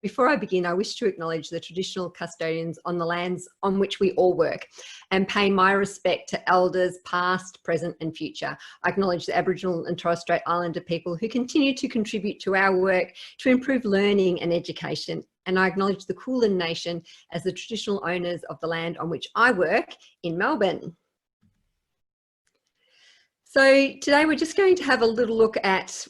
before I begin, I wish to acknowledge the traditional custodians on the lands on which we all work and pay my respect to elders past, present and future. I acknowledge the Aboriginal and Torres Strait Islander people who continue to contribute to our work to improve learning and education. And I acknowledge the Kulin Nation as the traditional owners of the land on which I work in Melbourne. So today we're just going to have a little look at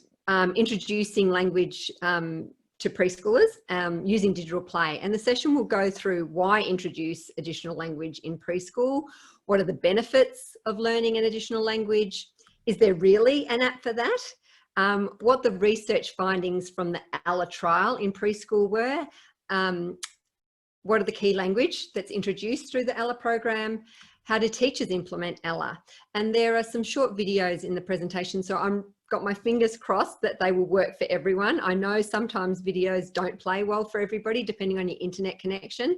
introducing language to preschoolers using digital play. And the session will go through why introduce additional language in preschool, what are the benefits of learning an additional language, is there really an app for that, what the research findings from the Ella trial in preschool were, what are the key language that's introduced through the Ella program, how do teachers implement Ella? And there are some short videos in the presentation, so I'm got my fingers crossed that they will work for everyone. I know sometimes videos don't play well for everybody depending on your internet connection.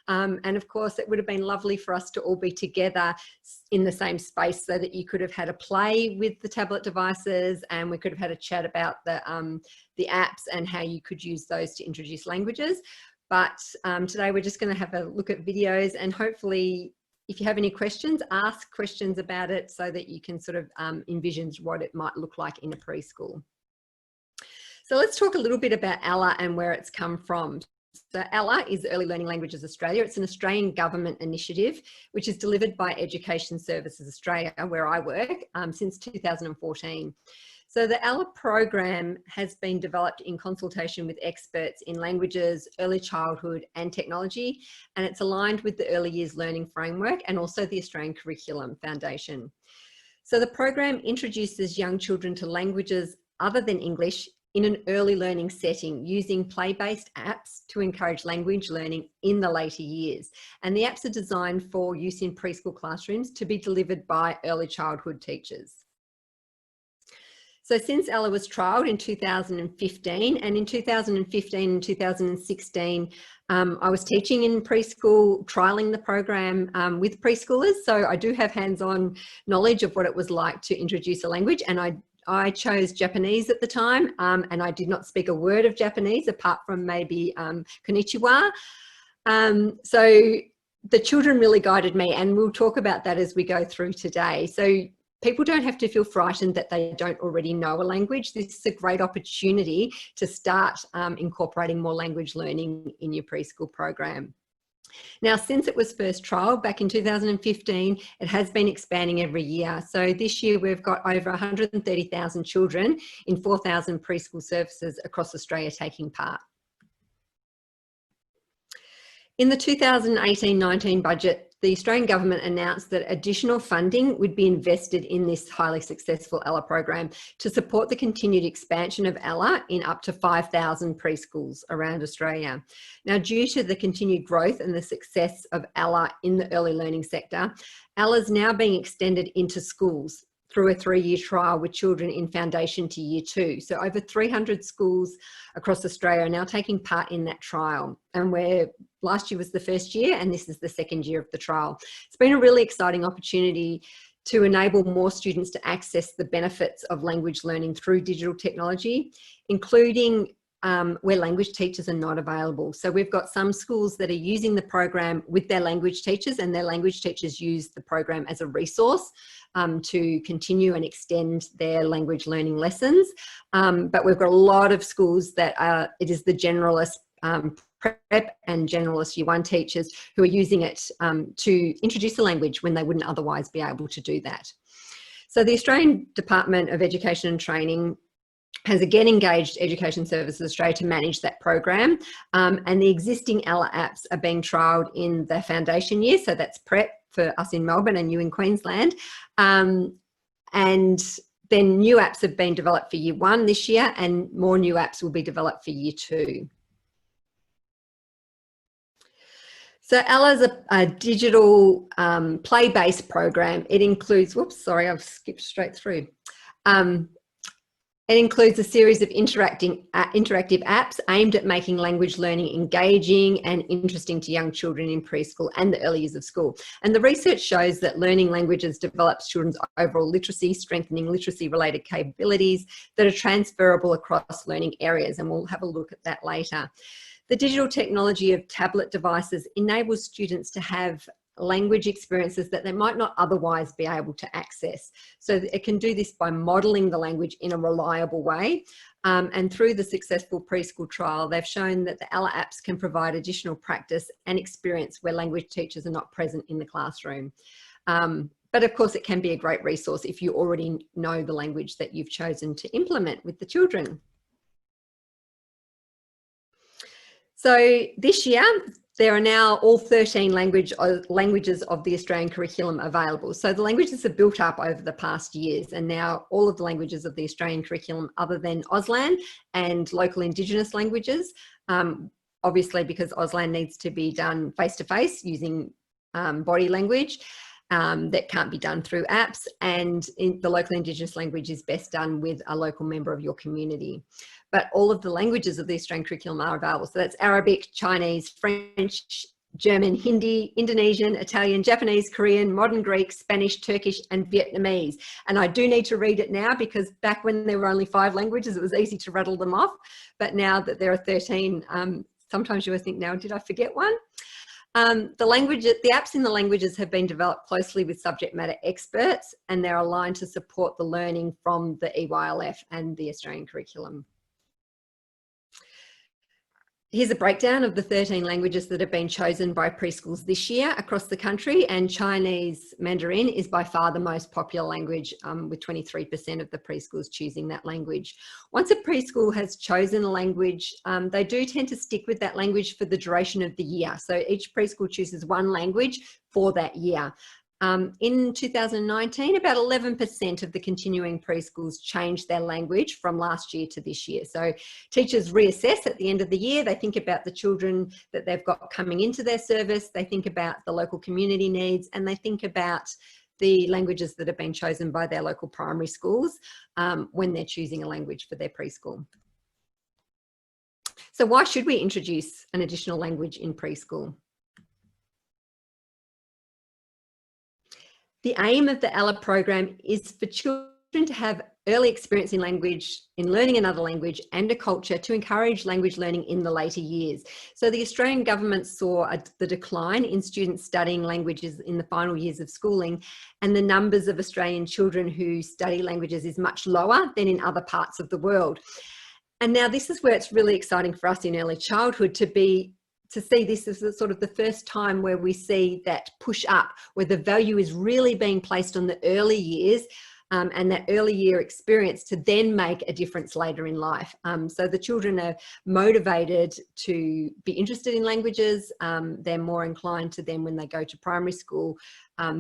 And of course, it would have been lovely for us to all be together in the same space so that you could have had a play with the tablet devices and we could have had a chat about the apps and how you could use those to introduce languages. But today we're just going to have a look at videos, and hopefully if you have any questions, ask questions about it so that you can sort of envision what it might look like in a preschool. So let's talk a little bit about Ella and where it's come from. So Ella is Early Learning Languages Australia. It's an Australian government initiative which is delivered by Education Services Australia, where I work, since 2014. So the Ella program has been developed in consultation with experts in languages, early childhood and technology, and it's aligned with the Early Years Learning Framework and also the Australian Curriculum Foundation. So the program introduces young children to languages other than English in an early learning setting using play-based apps to encourage language learning in the later years. And the apps are designed for use in preschool classrooms to be delivered by early childhood teachers. So since Ella was trialled in 2015, and in 2015 and 2016, I was teaching in preschool, trialling the program with preschoolers. So I do have hands-on knowledge of what it was like to introduce a language. And I chose Japanese at the time, and I did not speak a word of Japanese apart from maybe konnichiwa. So the children really guided me, and we'll talk about that as we go through today. So people don't have to feel frightened that they don't already know a language. This is a great opportunity to start incorporating more language learning in your preschool program. Now, since it was first trialled back in 2015, it has been expanding every year. So this year we've got over 130,000 children in 4,000 preschool services across Australia taking part. In the 2018-19 budget, the Australian government announced that additional funding would be invested in this highly successful Ella program to support the continued expansion of Ella in up to 5,000 preschools around Australia. Now, due to the continued growth and the success of Ella in the early learning sector, Ella is now being extended into schools through a 3-year trial with children in foundation to year 2. So over 300 schools across Australia are now taking part in that trial. And last year was the first year and this is the second year of the trial. It's been a really exciting opportunity to enable more students to access the benefits of language learning through digital technology, including where language teachers are not available. So we've got some schools that are using the program with their language teachers, and their language teachers use the program as a resource to continue and extend their language learning lessons. But we've got a lot of schools that it is the generalist prep and generalist year 1 teachers who are using it to introduce the language when they wouldn't otherwise be able to do that. So the Australian Department of Education and Training has again engaged Education Services Australia to manage that program, and the existing Ella apps are being trialled in the foundation year, so that's prep for us in Melbourne and you in Queensland, and then new apps have been developed for year 1 this year, and more new apps will be developed for year 2. So Ella's a digital play-based program. It includes, whoops, sorry, I've skipped straight through. It includes a series of interactive apps aimed at making language learning engaging and interesting to young children in preschool and the early years of school. And the research shows that learning languages develops children's overall literacy, strengthening literacy-related capabilities that are transferable across learning areas, and we'll have a look at that later. The digital technology of tablet devices enables students to have language experiences that they might not otherwise be able to access. So it can do this by modelling the language in a reliable way. And through the successful preschool trial, they've shown that the Ella apps can provide additional practice and experience where language teachers are not present in the classroom. But of course, it can be a great resource if you already know the language that you've chosen to implement with the children. So this year, there are now all 13 languages of the Australian curriculum available. So the languages are built up over the past years, and now all of the languages of the Australian curriculum other than Auslan and local Indigenous languages, obviously because Auslan needs to be done face-to-face using body language, that can't be done through apps, and in the local Indigenous language is best done with a local member of your community. But all of the languages of the Australian curriculum are available. So that's Arabic, Chinese, French, German, Hindi, Indonesian, Italian, Japanese, Korean, modern Greek, Spanish, Turkish, and Vietnamese. And I do need to read it now because back when there were only 5 languages, it was easy to rattle them off. But now that there are 13, sometimes you always think, now, did I forget one? The apps in the languages have been developed closely with subject matter experts, and they're aligned to support the learning from the EYLF and the Australian curriculum. Here's a breakdown of the 13 languages that have been chosen by preschools this year across the country, and Chinese Mandarin is by far the most popular language, with 23% of the preschools choosing that language. Once a preschool has chosen a language, they do tend to stick with that language for the duration of the year. So each preschool chooses one language for that year. In 2019, about 11% of the continuing preschools changed their language from last year to this year. So teachers reassess at the end of the year. They think about the children that they've got coming into their service. They think about the local community needs, and they think about the languages that have been chosen by their local primary schools when they're choosing a language for their preschool. So why should we introduce an additional language in preschool? The aim of the Ella program is for children to have early experience in language, in learning another language and a culture to encourage language learning in the later years. So the Australian government saw the decline in students studying languages in the final years of schooling, and the numbers of Australian children who study languages is much lower than in other parts of the world. And now this is where it's really exciting for us in early childhood to see this as sort of the first time where we see that push up, where the value is really being placed on the early years, and that early year experience to then make a difference later in life. So the children are motivated to be interested in languages. They're more inclined to then, when they go to primary school,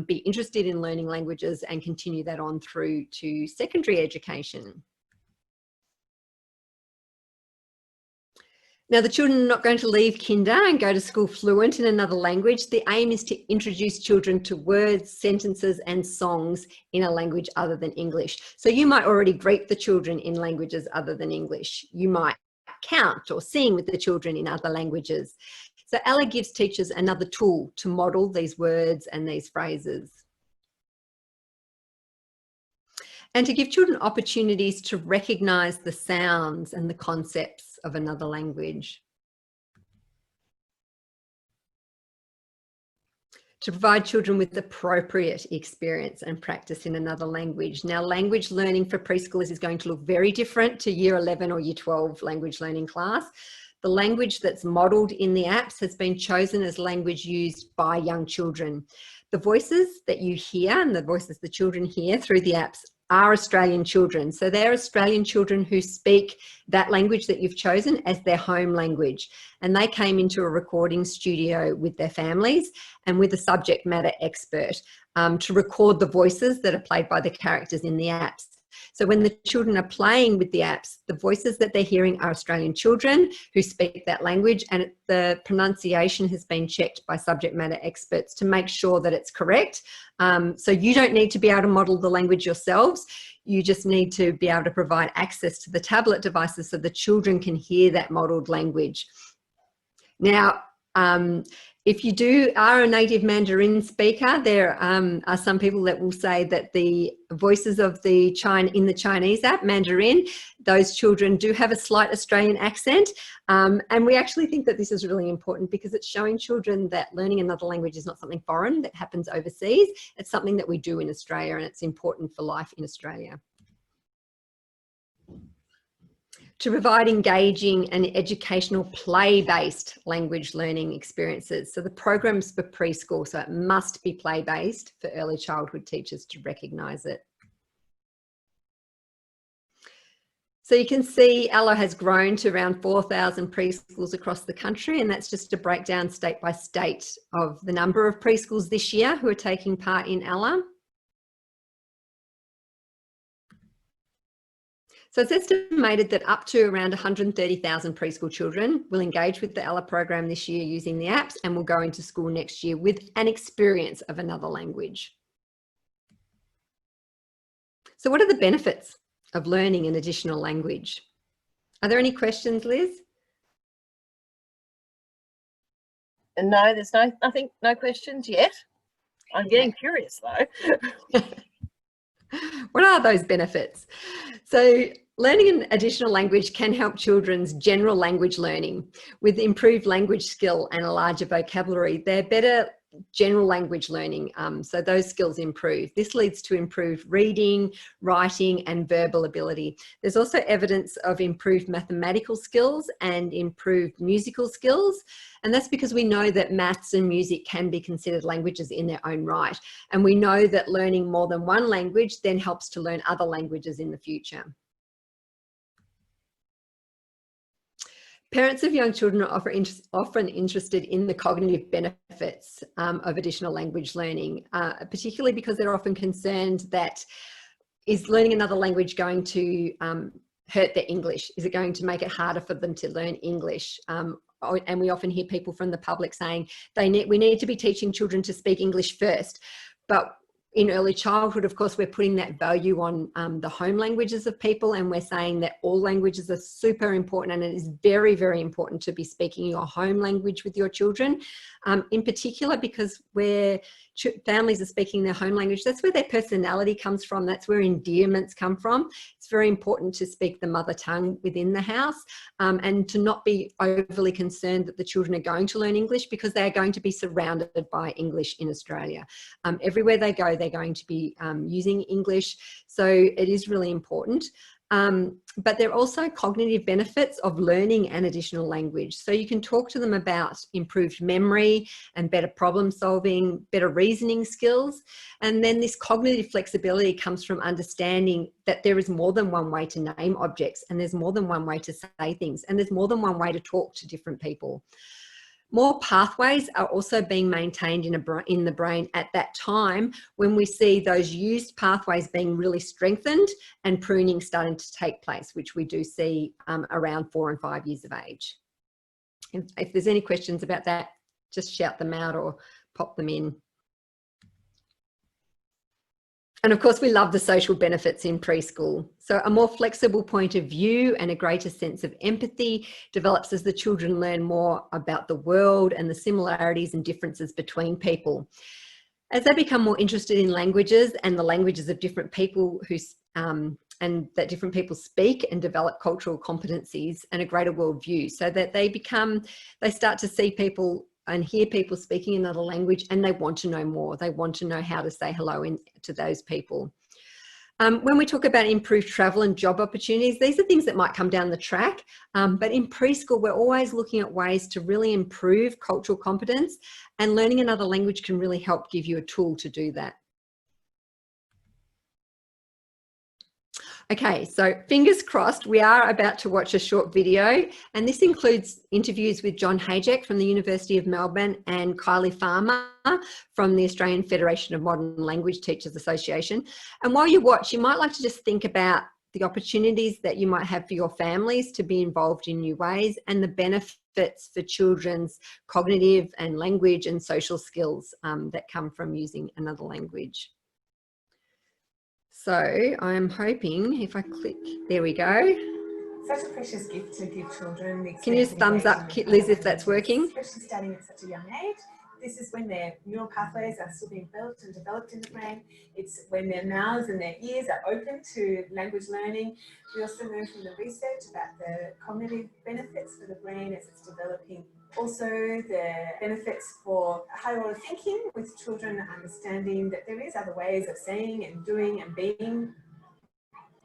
be interested in learning languages and continue that on through to secondary education. Now, the children are not going to leave kinder and go to school fluent in another language. The aim is to introduce children to words, sentences, and songs in a language other than English. So you might already greet the children in languages other than English. You might count or sing with the children in other languages. So Ella gives teachers another tool to model these words and these phrases, and to give children opportunities to recognise the sounds and the concepts of another language. To provide children with appropriate experience and practice in another language. Now, language learning for preschoolers is going to look very different to Year 11 or Year 12 language learning class. The language that's modelled in the apps has been chosen as language used by young children. The voices that you hear and the voices the children hear through the apps are Australian children. So they're Australian children who speak that language that you've chosen as their home language. And they came into a recording studio with their families and with a subject matter expert to record the voices that are played by the characters in the apps. So when the children are playing with the apps, the voices that they're hearing are Australian children who speak that language, and the pronunciation has been checked by subject matter experts to make sure that it's correct. So you don't need to be able to model the language yourselves. You just need to be able to provide access to the tablet devices so the children can hear that modelled language. Now, If you are a native Mandarin speaker, there are some people that will say that the voices of in the Chinese app, Mandarin, those children do have a slight Australian accent. And we actually think that this is really important because it's showing children that learning another language is not something foreign that happens overseas. It's something that we do in Australia, and it's important for life in Australia. To provide engaging and educational play-based language learning experiences. So the program's for preschool, so it must be play-based for early childhood teachers to recognise it. So you can see Ella has grown to around 4,000 preschools across the country, and that's just a breakdown state by state of the number of preschools this year who are taking part in Ella. So it's estimated that up to around 130,000 preschool children will engage with the Ella program this year using the apps and will go into school next year with an experience of another language. So what are the benefits of learning an additional language? Are there any questions, Liz? No, there's no questions yet. I'm getting curious though. What are those benefits? So learning an additional language can help children's general language learning with improved language skill and a larger vocabulary. They're better general language learning, so those skills improve. This leads to improved reading, writing and verbal ability. There's also evidence of improved mathematical skills and improved musical skills, and that's because we know that maths and music can be considered languages in their own right, and we know that learning more than one language then helps to learn other languages in the future. Parents of young children are often interested in the cognitive benefits of additional language learning, particularly because they're often concerned that is learning another language going to hurt their English? Is it going to make it harder for them to learn English? And we often hear people from the public saying we need to be teaching children to speak English first. But in early childhood, of course, we're putting that value on the home languages of people, and we're saying that all languages are super important, and it is very, very important to be speaking your home language with your children, in particular because where families are speaking their home language, that's where their personality comes from, that's where endearments come from. It's very important to speak the mother tongue within the house, and to not be overly concerned that the children are going to learn English, because they are going to be surrounded by English in Australia. Everywhere they go, they're going to be using English, so it is really important. But there are also cognitive benefits of learning an additional language. So you can talk to them about improved memory and better problem solving, better reasoning skills. And then this cognitive flexibility comes from understanding that there is more than one way to name objects, and there's more than one way to say things, and there's more than one way to talk to different people. More pathways are also being maintained in the brain at that time when we see those used pathways being really strengthened and pruning starting to take place, which we do see around 4 and 5 years of age. If there's any questions about that, just shout them out or pop them in. And of course, we love the social benefits in preschool. So a more flexible point of view and a greater sense of empathy develops as the children learn more about the world and the similarities and differences between people. As they become more interested in languages and the languages of different people and that different people speak, and develop cultural competencies and a greater worldview, so that they start to see people and hear people speaking another language, and they want to know more. They want to know how to say hello to those people. When we talk about improved travel and job opportunities, these are things that might come down the track. But in preschool, we're always looking at ways to really improve cultural competence, and learning another language can really help give you a tool to do that. Okay, so fingers crossed, we are about to watch a short video, and this includes interviews with John Hayek from the University of Melbourne and Kylie Farmer from the Australian Federation of Modern Language Teachers Association. And while you watch, you might like to just think about the opportunities that you might have for your families to be involved in new ways, and the benefits for children's cognitive and language and social skills that come from using another language. So I'm hoping if I click, there we go. Such a precious gift to give children. Can you thumbs up, Liz, if that's working? Especially starting at such a young age. This is when their neural pathways are still being built and developed in the brain. It's when their mouths and their ears are open to language learning. We also know from the research about the cognitive benefits for the brain as it's developing. Also the benefits for higher order thinking, with children understanding that there is other ways of saying and doing and being.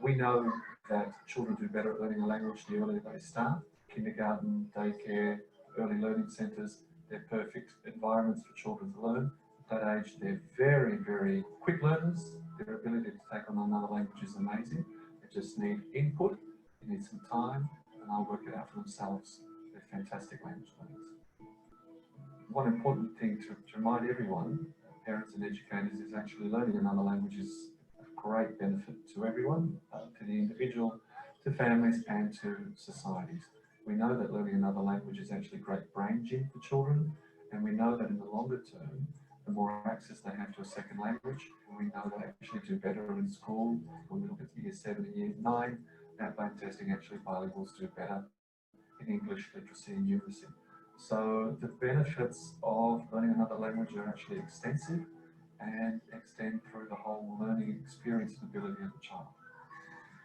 We know that children do better at learning a language the earlier they start. Kindergarten, daycare, early learning centres, they're perfect environments for children to learn. At that age, they're very, very quick learners. Their ability to take on another language is amazing. They just need input, they need some time, and they'll work it out for themselves. They're fantastic language learners. One important thing to remind everyone, parents and educators, is actually learning another language is a great benefit to everyone, to the individual, to families, and to societies. We know that learning another language is actually a great brain gym for children, and we know that in the longer term, the more access they have to a second language, and we know they actually do better in school. When we look at year 7 and year 9, outbound testing, actually bilinguals do better in English, literacy and numeracy. So the benefits of learning another language are actually extensive and extend through the whole learning experience and ability of the child.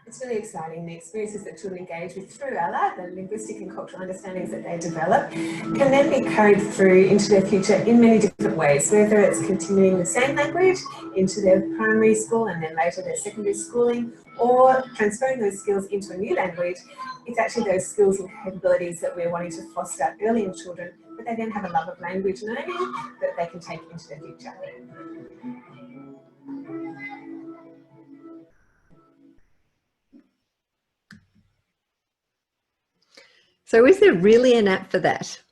It's really exciting. The experiences that children engage with through ALA, the linguistic and cultural understandings that they develop, can then be carried through into their future in many different ways, whether it's continuing the same language into their primary school and then later their secondary schooling, or transferring those skills into a new language. It's actually those skills and capabilities that we're wanting to foster early in children, but they then have a love of language learning that they can take into their future. So is there really an app for that?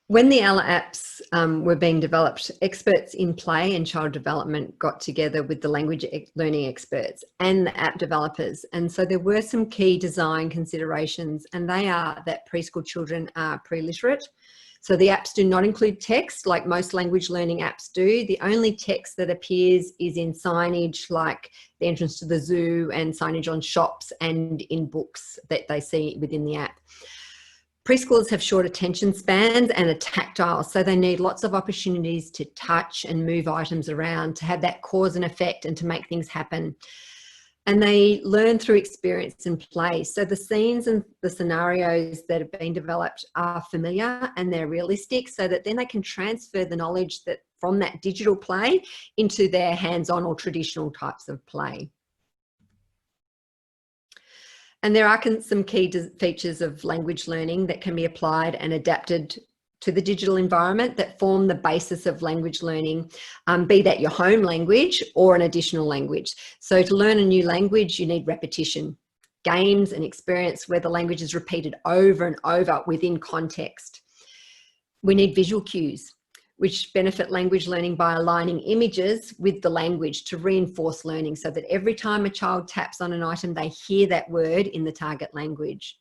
When the ALA apps were being developed, experts in play and child development got together with the language learning experts and the app developers. And so there were some key design considerations, and they are that preschool children are pre-literate. So the apps do not include text like most language learning apps do. The only text that appears is in signage like the entrance to the zoo and signage on shops and in books that they see within the app. Preschoolers have short attention spans and are tactile, so they need lots of opportunities to touch and move items around, to have that cause and effect and to make things happen. And they learn through experience and play. So the scenes and the scenarios that have been developed are familiar and they're realistic, so that then they can transfer the knowledge that from that digital play into their hands-on or traditional types of play. And there are some key features of language learning that can be applied and adapted to the digital environment that form the basis of language learning, be that your home language or an additional language. So to learn a new language, you need repetition, games and experience where the language is repeated over and over within context. We need visual cues, which benefit language learning by aligning images with the language to reinforce learning, so that every time a child taps on an item, they hear that word in the target language.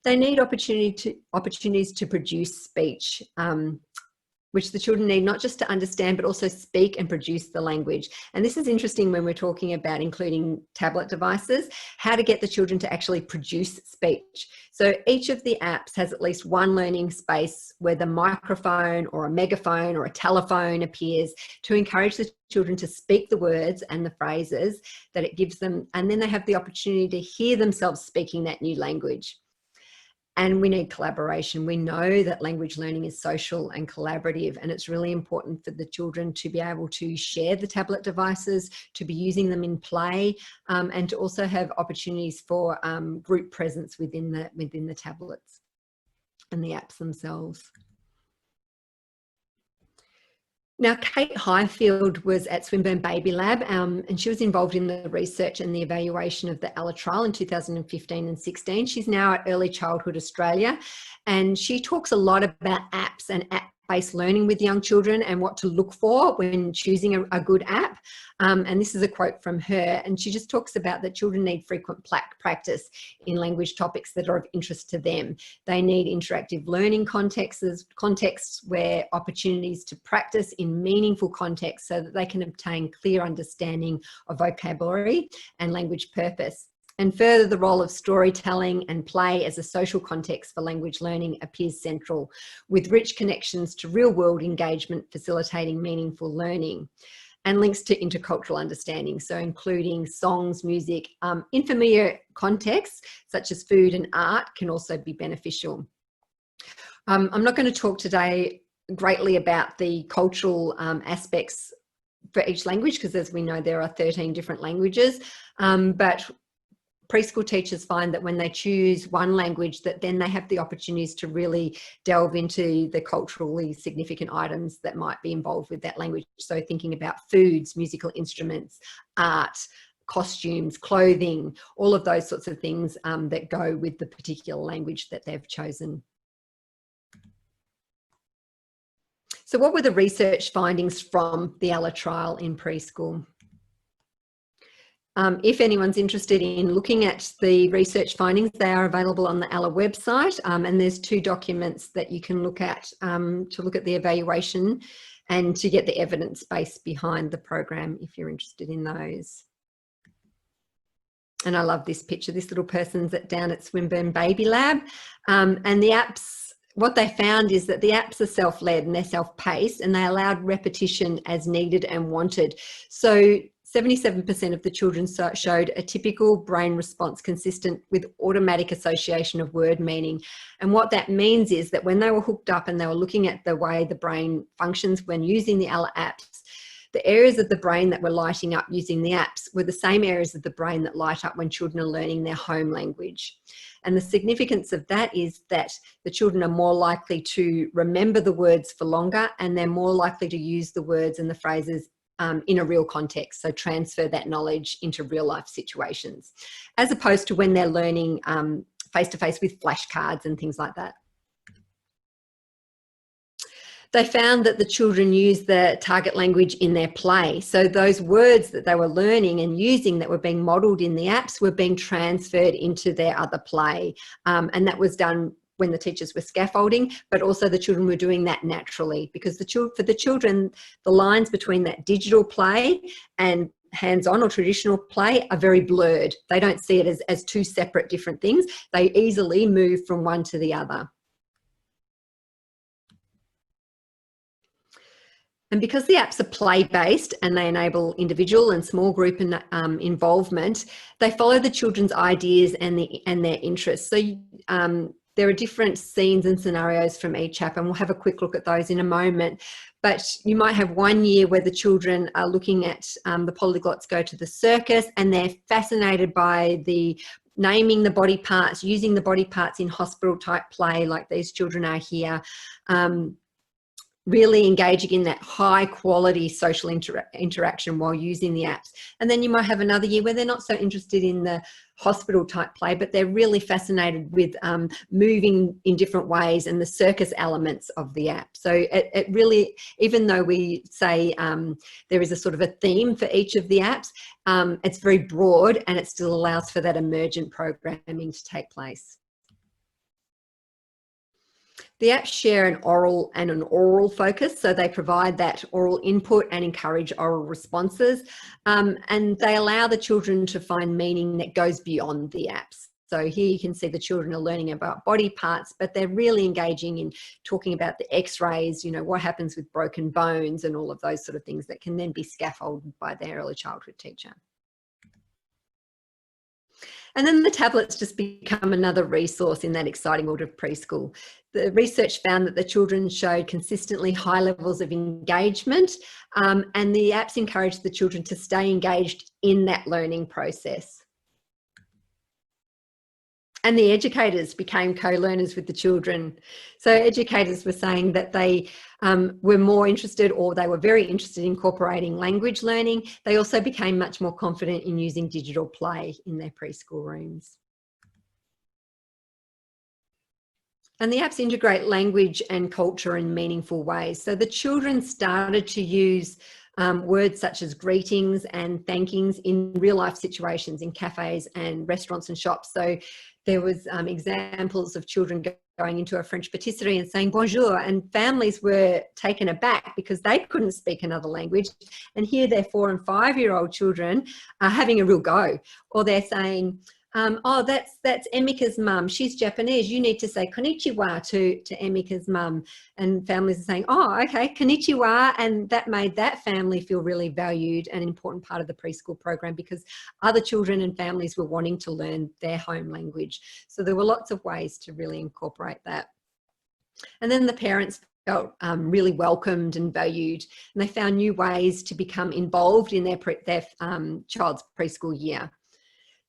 They need opportunities to produce speech, which the children need not just to understand, but also speak and produce the language. And this is interesting when we're talking about including tablet devices, how to get the children to actually produce speech. So each of the apps has at least one learning space where the microphone or a megaphone or a telephone appears to encourage the children to speak the words and the phrases that it gives them. And then they have the opportunity to hear themselves speaking that new language. And we need collaboration. We know that language learning is social and collaborative, and it's really important for the children to be able to share the tablet devices, to be using them in play, and to also have opportunities for group presence within the tablets and the apps themselves. Now, Kate Highfield was at Swinburne Baby Lab, and she was involved in the research and the evaluation of the ALA trial in 2015 and 16. She's now at Early Childhood Australia, and she talks a lot about apps and app-based learning with young children and what to look for when choosing a good app. And this is a quote from her, and she just talks about that children need frequent practice in language topics that are of interest to them. They need interactive learning contexts where opportunities to practice in meaningful contexts so that they can obtain clear understanding of vocabulary and language purpose. And further, the role of storytelling and play as a social context for language learning appears central, with rich connections to real-world engagement facilitating meaningful learning, and links to intercultural understanding, so including songs, music, in familiar contexts such as food and art can also be beneficial. I'm not going to talk today greatly about the cultural aspects for each language, because as we know there are 13 different languages, but preschool teachers find that when they choose one language, that then they have the opportunities to really delve into the culturally significant items that might be involved with that language. So thinking about foods, musical instruments, art, costumes, clothing, all of those sorts of things that go with the particular language that they've chosen. So what were the research findings from the ALA trial in preschool? If anyone's interested in looking at the research findings, they are available on the ALA website, and there's 2 documents that you can look at to look at the evaluation and to get the evidence base behind the program if you're interested in those. And I love this picture. This little person's down at Swinburne Baby Lab, and the apps, what they found is that the apps are self-led and they're self-paced, and they allowed repetition as needed and wanted. So 77% of the children showed a typical brain response consistent with automatic association of word meaning. And what that means is that when they were hooked up and they were looking at the way the brain functions when using the ALA apps, the areas of the brain that were lighting up using the apps were the same areas of the brain that light up when children are learning their home language. And the significance of that is that the children are more likely to remember the words for longer, and they're more likely to use the words and the phrases in a real context, so transfer that knowledge into real life situations, as opposed to when they're learning face-to-face with flashcards and things like that. They found that the children used the target language in their play. So those words that they were learning and using that were being modelled in the apps were being transferred into their other play. And that was done when the teachers were scaffolding, but also the children were doing that naturally, because for the children, the lines between that digital play and hands-on or traditional play are very blurred. They don't see it as 2 separate different things. They easily move from one to the other. And because the apps are play-based and they enable individual and small group involvement, they follow the children's ideas and their interests. So there are different scenes and scenarios from each app, and we'll have a quick look at those in a moment. But you might have one year where the children are looking at the polyglots go to the circus, and they're fascinated by the naming the body parts, using the body parts in hospital type play like these children are here. Really engaging in that high quality social interaction while using the apps. And then you might have another year where they're not so interested in the hospital type play, but they're really fascinated with moving in different ways and the circus elements of the app. So it really, even though we say there is a sort of a theme for each of the apps, it's very broad, and it still allows for that emergent programming to take place. The apps share an oral and an oral focus, so they provide that oral input and encourage oral responses, and they allow the children to find meaning that goes beyond the apps. So here you can see the children are learning about body parts, but they're really engaging in talking about the x-rays, you know, what happens with broken bones and all of those sort of things that can then be scaffolded by their early childhood teacher. And then the tablets just become another resource in that exciting world of preschool. The research found that the children showed consistently high levels of engagement, and the apps encouraged the children to stay engaged in that learning process. And the educators became co-learners with the children. So educators were saying that they were more interested, or they were very interested in incorporating language learning. They also became much more confident in using digital play in their preschool rooms. And the apps integrate language and culture in meaningful ways. So the children started to use words such as greetings and thankings in real life situations in cafes and restaurants and shops. So there was examples of children going into a French patisserie and saying bonjour, and families were taken aback because they couldn't speak another language. And here their 4- and 5-year-old children are having a real go, or they're saying, Oh, that's Emika's mum. She's Japanese. You need to say konnichiwa to Emika's mum. And families are saying, oh, okay, konnichiwa. And that made that family feel really valued and an important part of the preschool program, because other children and families were wanting to learn their home language. So there were lots of ways to really incorporate that. And then the parents felt really welcomed and valued, and they found new ways to become involved in their child's preschool year.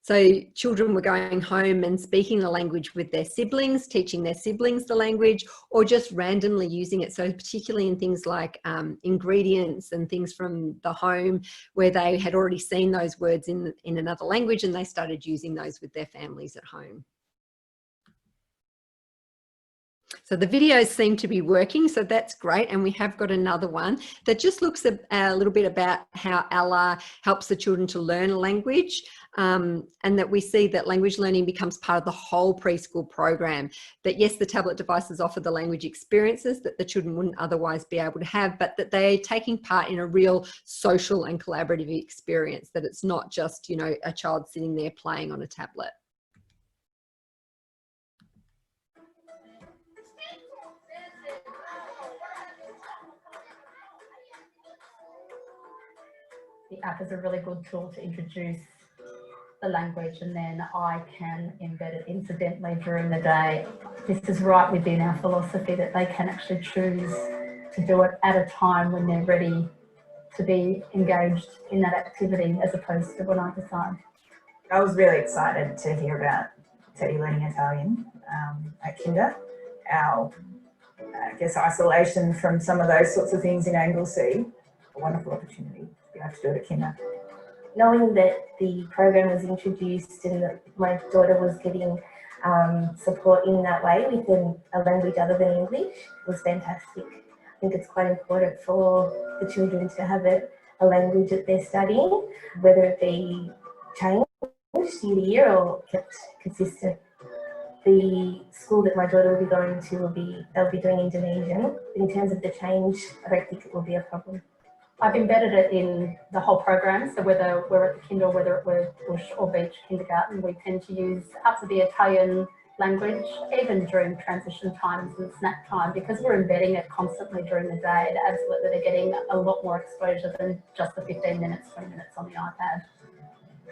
So children were going home and speaking the language with their siblings, teaching their siblings the language, or just randomly using it. So particularly in things like ingredients and things from the home, where they had already seen those words in another language, and they started using those with their families at home. So the videos seem to be working, so that's great. And we have got another one that just looks a little bit about how Ella helps the children to learn a language, and that we see that language learning becomes part of the whole preschool program. That yes, the tablet devices offer the language experiences that the children wouldn't otherwise be able to have, but that they're taking part in a real social and collaborative experience, that it's not just, you know, a child sitting there playing on a tablet. The app is a really good tool to introduce the language, and then I can embed it incidentally during the day. This is right within our philosophy that they can actually choose to do it at a time when they're ready to be engaged in that activity, as opposed to when I decide. I was really excited to hear about Teddy learning Italian at Kinder. Our, I guess, isolation from some of those sorts of things in Anglesea, a wonderful opportunity to be able to do it at Kinder. Knowing that the program was introduced and that my daughter was getting support in that way with a language other than English was fantastic. I think it's quite important for the children to have a language that they're studying, whether it be changed year to year or kept consistent. The school that my daughter will be going to they'll be doing Indonesian. In terms of the change, I don't think it will be a problem. I've embedded it in the whole program, so whether we're at the Kinder or whether we're Bush or Beach Kindergarten, we tend to use parts of the Italian language, even during transition times and snack time, because we're embedding it constantly during the day. Absolutely, they're getting a lot more exposure than just the 15 minutes, 20 minutes on the iPad.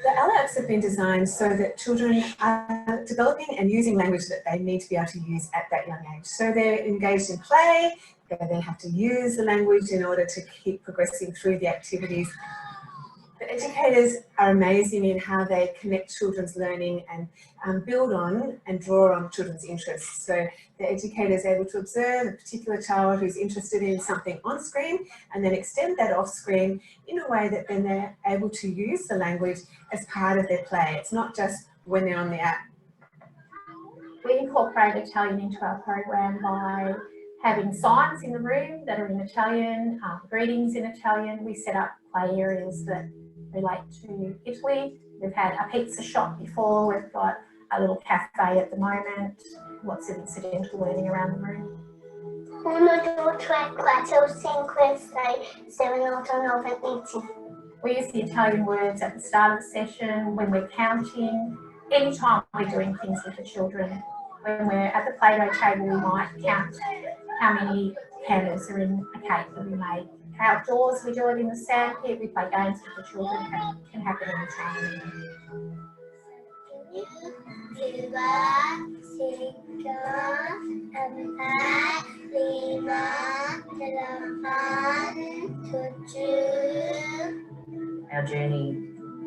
The Ella apps have been designed so that children are developing and using language that they need to be able to use at that young age. So they're engaged in play, they then have to use the language in order to keep progressing through the activities. The educators are amazing in how they connect children's learning and build on and draw on children's interests. So the educator is able to observe a particular child who's interested in something on screen and then extend that off screen in a way that then they're able to use the language as part of their play. It's not just when they're on the app. We incorporate Italian into our program by having signs in the room that are in Italian, greetings in Italian. We set up play areas that relate to Italy. We've had a pizza shop before. We've got a little cafe at the moment. Lots of incidental learning around the room. 1, 2, 3, 4, 5, 6, 7, 8, 9, 10. We use the Italian words at the start of the session, when we're counting, anytime we're doing things with the children. When we're at the Play-Doh table, we might count how many candles are in a cake that we made. Outdoors, we do it in the sandpit. We play games with the children. It can happen anytime. 2, 3, 4, 5, 6, 7, 8, 9, 10. Our journey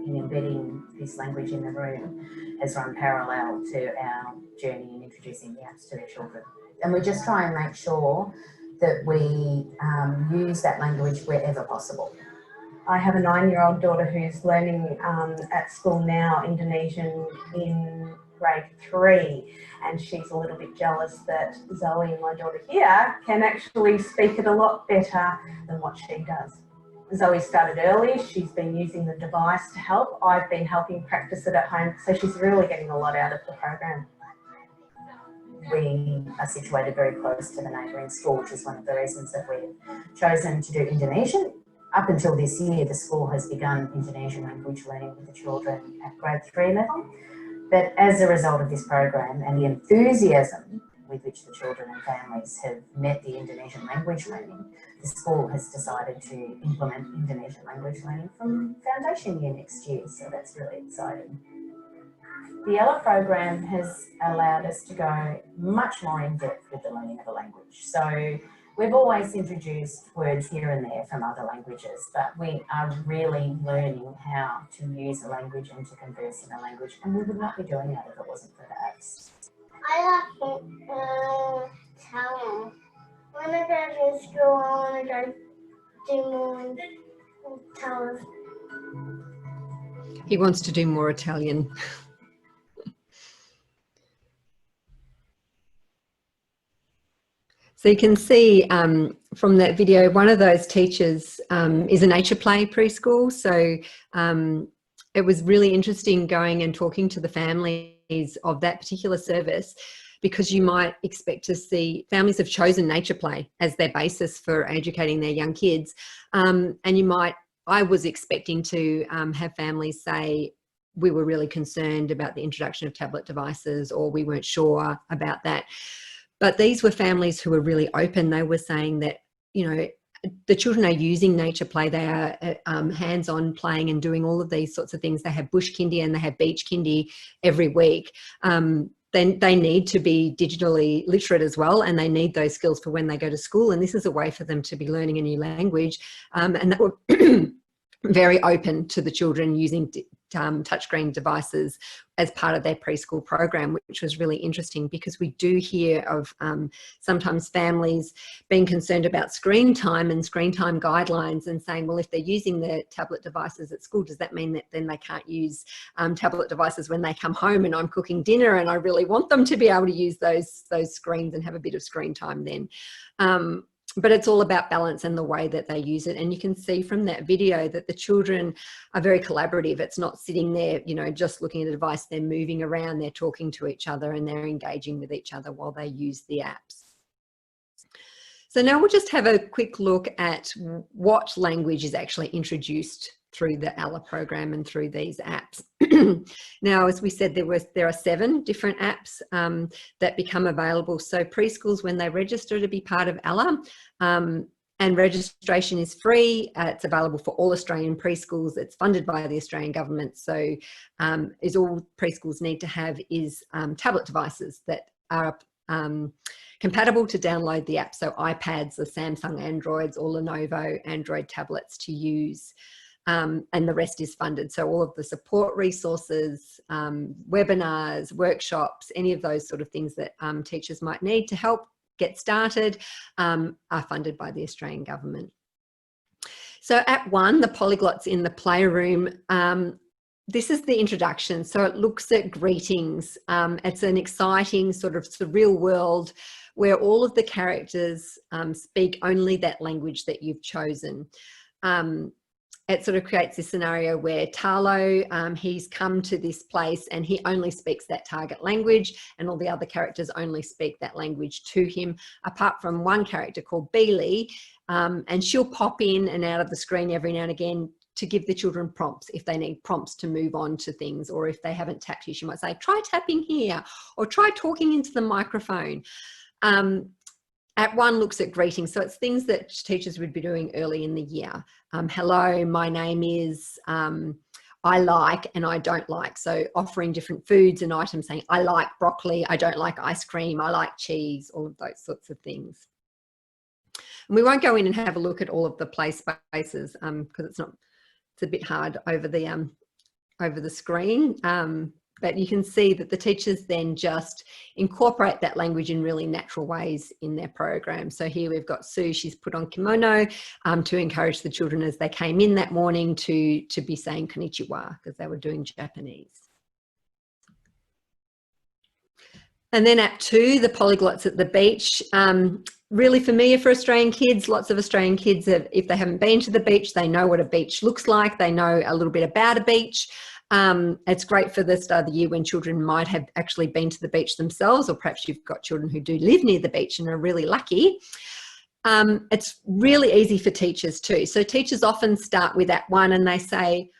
in embedding this language in the room has run parallel to our journey in introducing the apps to the children. And we just try and make sure that we use that language wherever possible. I have a 9-year-old daughter who's learning at school now Indonesian in grade 3, and she's a little bit jealous that Zoe, my daughter here, can actually speak it a lot better than what she does. Zoe started early. She's been using the device to help. I've been helping practice it at home, so she's really getting a lot out of the program. We are situated very close to the neighbouring school, which is one of the reasons that we've chosen to do Indonesian. Up until this year, the school has begun Indonesian language learning with the children at grade 3 level. But as a result of this program and the enthusiasm with which the children and families have met the Indonesian language learning, the school has decided to implement Indonesian language learning from foundation year next year. So that's really exciting. The ELA program has allowed us to go much more in depth with the learning of a language. So we've always introduced words here and there from other languages, but we are really learning how to use a language and to converse in a language, and we would not be doing that if it wasn't for the apps. I like Italian. When I go to school, I want to go do more Italian. He wants to do more Italian. So you can see from that video, one of those teachers is a nature play preschool. So it was really interesting going and talking to the families of that particular service, because you might expect to see families have chosen nature play as their basis for educating their young kids. And I was expecting to have families say, we were really concerned about the introduction of tablet devices, or we weren't sure about that. But these were families who were really open. They were saying that, you know, the children are using nature play. They are hands-on playing and doing all of these sorts of things. They have bush kindy and they have beach kindy every week. Then they need to be digitally literate as well, and they need those skills for when they go to school. And this is a way for them to be learning a new language. And that were very open to the children using touchscreen devices as part of their preschool program, which was really interesting, because we do hear of sometimes families being concerned about screen time and screen time guidelines, and saying, well, if they're using their tablet devices at school, does that mean that then they can't use tablet devices when they come home and I'm cooking dinner and I really want them to be able to use those screens and have a bit of screen time then? But it's all about balance and the way that they use it. And you can see from that video that the children are very collaborative. It's not sitting there, you know, just looking at a device. They're moving around, they're talking to each other, and they're engaging with each other while they use the apps. So now we'll just have a quick look at what language is actually introduced through the ALA program and through these apps. Now, as we said, there are 7 different apps that become available. So preschools, when they register to be part of ALA, and registration is free. It's available for all Australian preschools. It's funded by the Australian government. So is all preschools need to have is tablet devices that are compatible to download the app. So iPads, the Samsung Androids, or Lenovo Android tablets to use. And the rest is funded. So all of the support resources, webinars, workshops, any of those sort of things that teachers might need to help get started are funded by the Australian government. So at 1, the polyglots in the playroom, this is the introduction. So it looks at greetings. It's an exciting sort of surreal world where all of the characters speak only that language that you've chosen. It sort of creates this scenario where Tarlo, he's come to this place and he only speaks that target language, and all the other characters only speak that language to him, apart from one character called Beely, and she'll pop in and out of the screen every now and again to give the children prompts if they need prompts to move on to things, or if they haven't tapped here, she might say, try tapping here, or try talking into the microphone. At 1 looks at greetings. So it's things that teachers would be doing early in the year. Hello, my name is, I like and I don't like. So offering different foods and items, saying, I like broccoli, I don't like ice cream, I like cheese, all of those sorts of things. And we won't go in and have a look at all of the play spaces because it's a bit hard over the screen. But you can see that the teachers then just incorporate that language in really natural ways in their program. So here we've got Sue, she's put on kimono to encourage the children as they came in that morning to be saying konnichiwa, because they were doing Japanese. And then at 2, the polyglots at the beach. Really familiar for Australian kids. Lots of Australian kids, if they haven't been to the beach, they know what a beach looks like. They know a little bit about a beach. It's great for the start of the year when children might have actually been to the beach themselves, or perhaps you've got children who do live near the beach and are really lucky. It's really easy for teachers too. So teachers often start with that 1 and they say,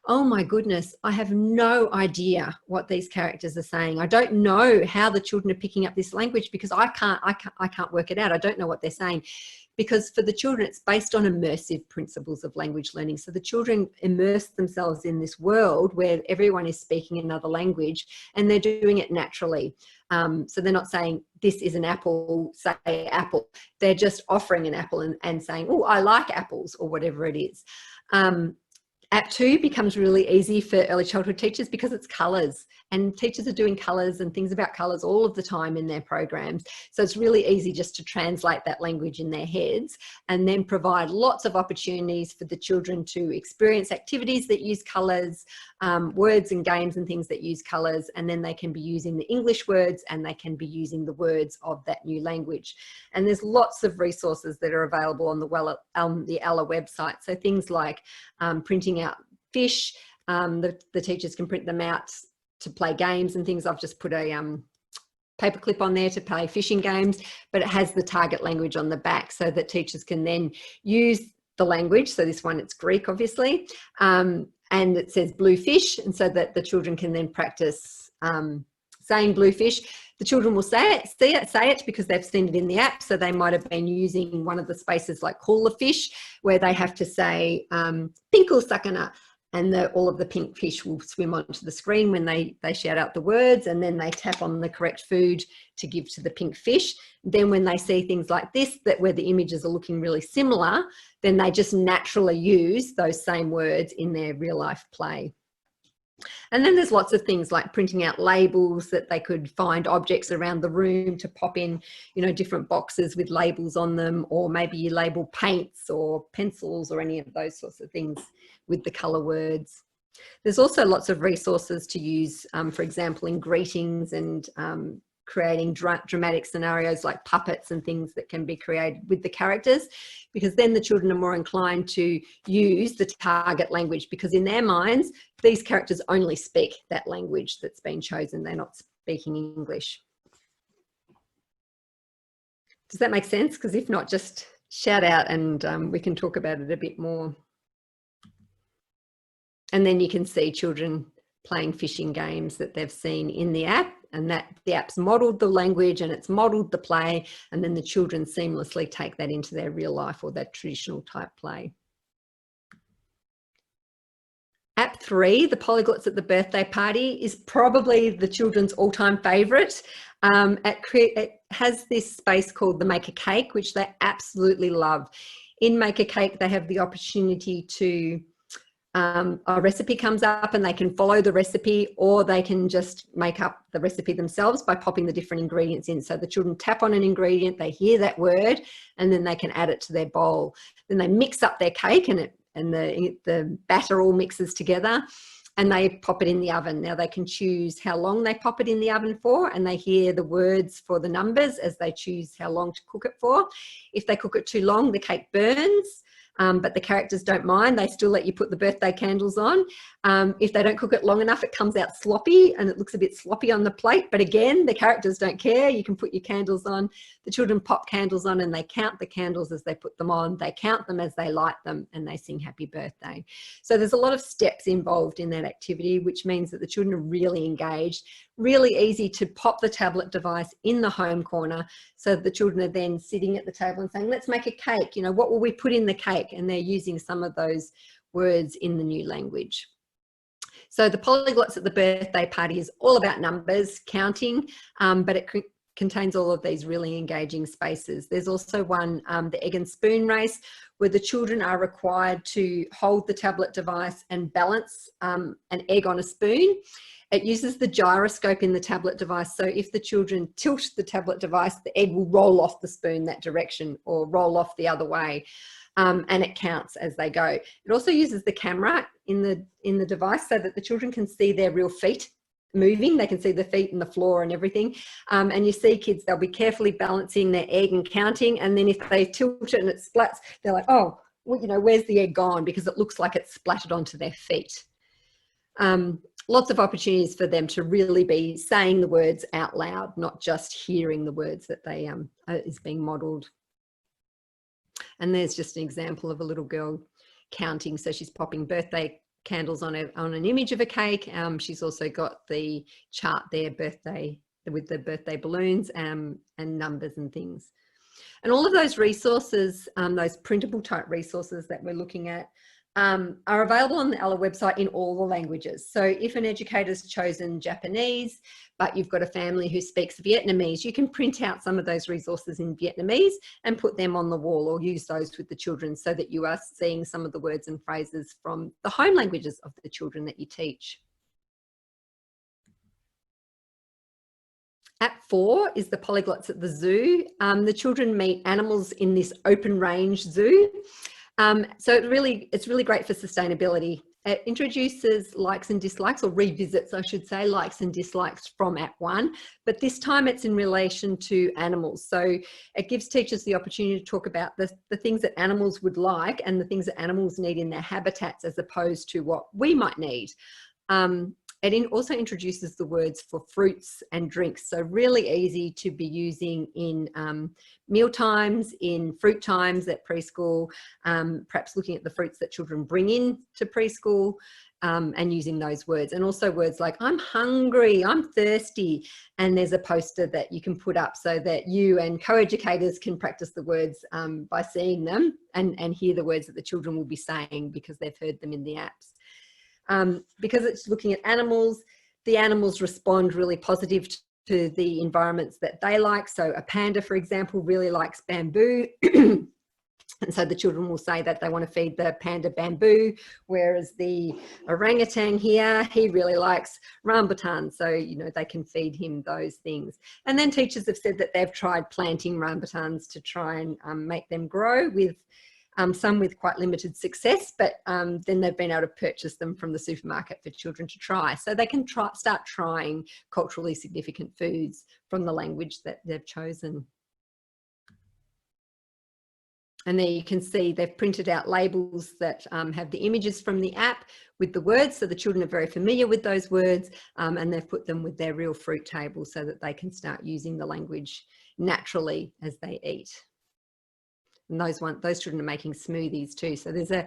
oh my goodness, I have no idea what these characters are saying. I don't know how the children are picking up this language because I can't work it out. I don't know what they're saying. Because for the children, it's based on immersive principles of language learning. So the children immerse themselves in this world where everyone is speaking another language and they're doing it naturally. So they're not saying, this is an apple, say apple. They're just offering an apple and saying, oh, I like apples, or whatever it is. App 2 becomes really easy for early childhood teachers because it's colours, and teachers are doing colours and things about colours all of the time in their programs. So it's really easy just to translate that language in their heads and then provide lots of opportunities for the children to experience activities that use colours, words and games and things that use colours, and then they can be using the English words and they can be using the words of that new language. And there's lots of resources that are available on the Ella website. So things like printing out fish, the teachers can print them out to play games and things. I've just put a paperclip on there to play fishing games, but it has the target language on the back so that teachers can then use the language. So this one, it's Greek, obviously, and it says blue fish, and so that the children can then practice saying blue fish. The children will say it because they've seen it in the app. So they might have been using one of the spaces like call the fish, where they have to say pinkle sakana, and all of the pink fish will swim onto the screen when they shout out the words, and then they tap on the correct food to give to the pink fish. Then when they see things like this, where the images are looking really similar, then they just naturally use those same words in their real life play. And then there's lots of things like printing out labels that they could find objects around the room to pop in, you know, different boxes with labels on them, or maybe you label paints or pencils or any of those sorts of things with the colour words. There's also lots of resources to use, for example, in greetings and creating dramatic scenarios like puppets and things that can be created with the characters, because then the children are more inclined to use the target language, because in their minds, these characters only speak that language that's been chosen. They're not speaking English. Does that make sense? Because if not, just shout out and we can talk about it a bit more. And then you can see children playing fishing games that they've seen in the app, and that the app's modelled the language and it's modelled the play, and then the children seamlessly take that into their real life or their traditional type play. App 3, the polyglots at the birthday party, is probably the children's all-time favourite. It has this space called the Make a Cake, which they absolutely love. In Make a Cake, they have the opportunity to a recipe comes up and they can follow the recipe, or they can just make up the recipe themselves by popping the different ingredients in. So the children tap on an ingredient, they hear that word, and then they can add it to their bowl. Then they mix up their cake and the batter all mixes together, and they pop it in the oven. Now they can choose how long they pop it in the oven for, and they hear the words for the numbers as they choose how long to cook it for. If they cook it too long, the cake burns. But the characters don't mind. They still let you put the birthday candles on. If they don't cook it long enough, it comes out sloppy and it looks a bit sloppy on the plate. But again, the characters don't care. You can put your candles on. The children pop candles on and they count the candles as they put them on. They count them as they light them, and they sing happy birthday. So there's a lot of steps involved in that activity, which means that the children are really engaged. Really easy to pop the tablet device in the home corner, so that the children are then sitting at the table and saying, let's make a cake. You know, what will we put in the cake? And they're using some of those words in the new language. So the polyglots at the birthday party is all about numbers, counting, but it contains all of these really engaging spaces. There's also one, the egg and spoon race, where the children are required to hold the tablet device and balance an egg on a spoon. It uses the gyroscope in the tablet device. So if the children tilt the tablet device, the egg will roll off the spoon that direction or roll off the other way. And it counts as they go. It also uses the camera in the device so that the children can see their real feet moving. They can see the feet and the floor and everything. And you see kids, they'll be carefully balancing their egg and counting. And then if they tilt it and it splats, they're like, oh, well, you know, where's the egg gone? Because it looks like it's splattered onto their feet. Lots of opportunities for them to really be saying the words out loud, not just hearing the words that they is being modelled. And there's just an example of a little girl counting. So she's popping birthday candles on an image of a cake. She's also got the chart there, with the birthday balloons and numbers and things. And all of those resources, those printable type resources that we're looking at, are available on the Ella website in all the languages. So if an educator's chosen Japanese, but you've got a family who speaks Vietnamese, you can print out some of those resources in Vietnamese and put them on the wall, or use those with the children, so that you are seeing some of the words and phrases from the home languages of the children that you teach. App 4 is the polyglots at the zoo. The children meet animals in this open range zoo. So it's really great for sustainability. It introduces likes and dislikes, or revisits, I should say, likes and dislikes from App 1, but this time it's in relation to animals. So it gives teachers the opportunity to talk about the things that animals would like and the things that animals need in their habitats, as opposed to what we might need. It also introduces the words for fruits and drinks, so really easy to be using in meal times, in fruit times at preschool, perhaps looking at the fruits that children bring in to preschool, and using those words. And also words like, I'm hungry, I'm thirsty, and there's a poster that you can put up so that you and co-educators can practice the words by seeing them and hear the words that the children will be saying because they've heard them in the apps. Because it's looking at animals, the animals respond really positive to the environments that they like. So a panda, for example, really likes bamboo. And so the children will say that they want to feed the panda bamboo, whereas the orangutan here, he really likes rambutan. So, you know, they can feed him those things. And then teachers have said that they've tried planting rambutans to try and make them grow, with some with quite limited success, but then they've been able to purchase them from the supermarket for children to try. So they can start trying culturally significant foods from the language that they've chosen. And there you can see they've printed out labels that have the images from the app with the words, so the children are very familiar with those words, and they've put them with their real fruit table so that they can start using the language naturally as they eat. And those children are making smoothies too. So there's a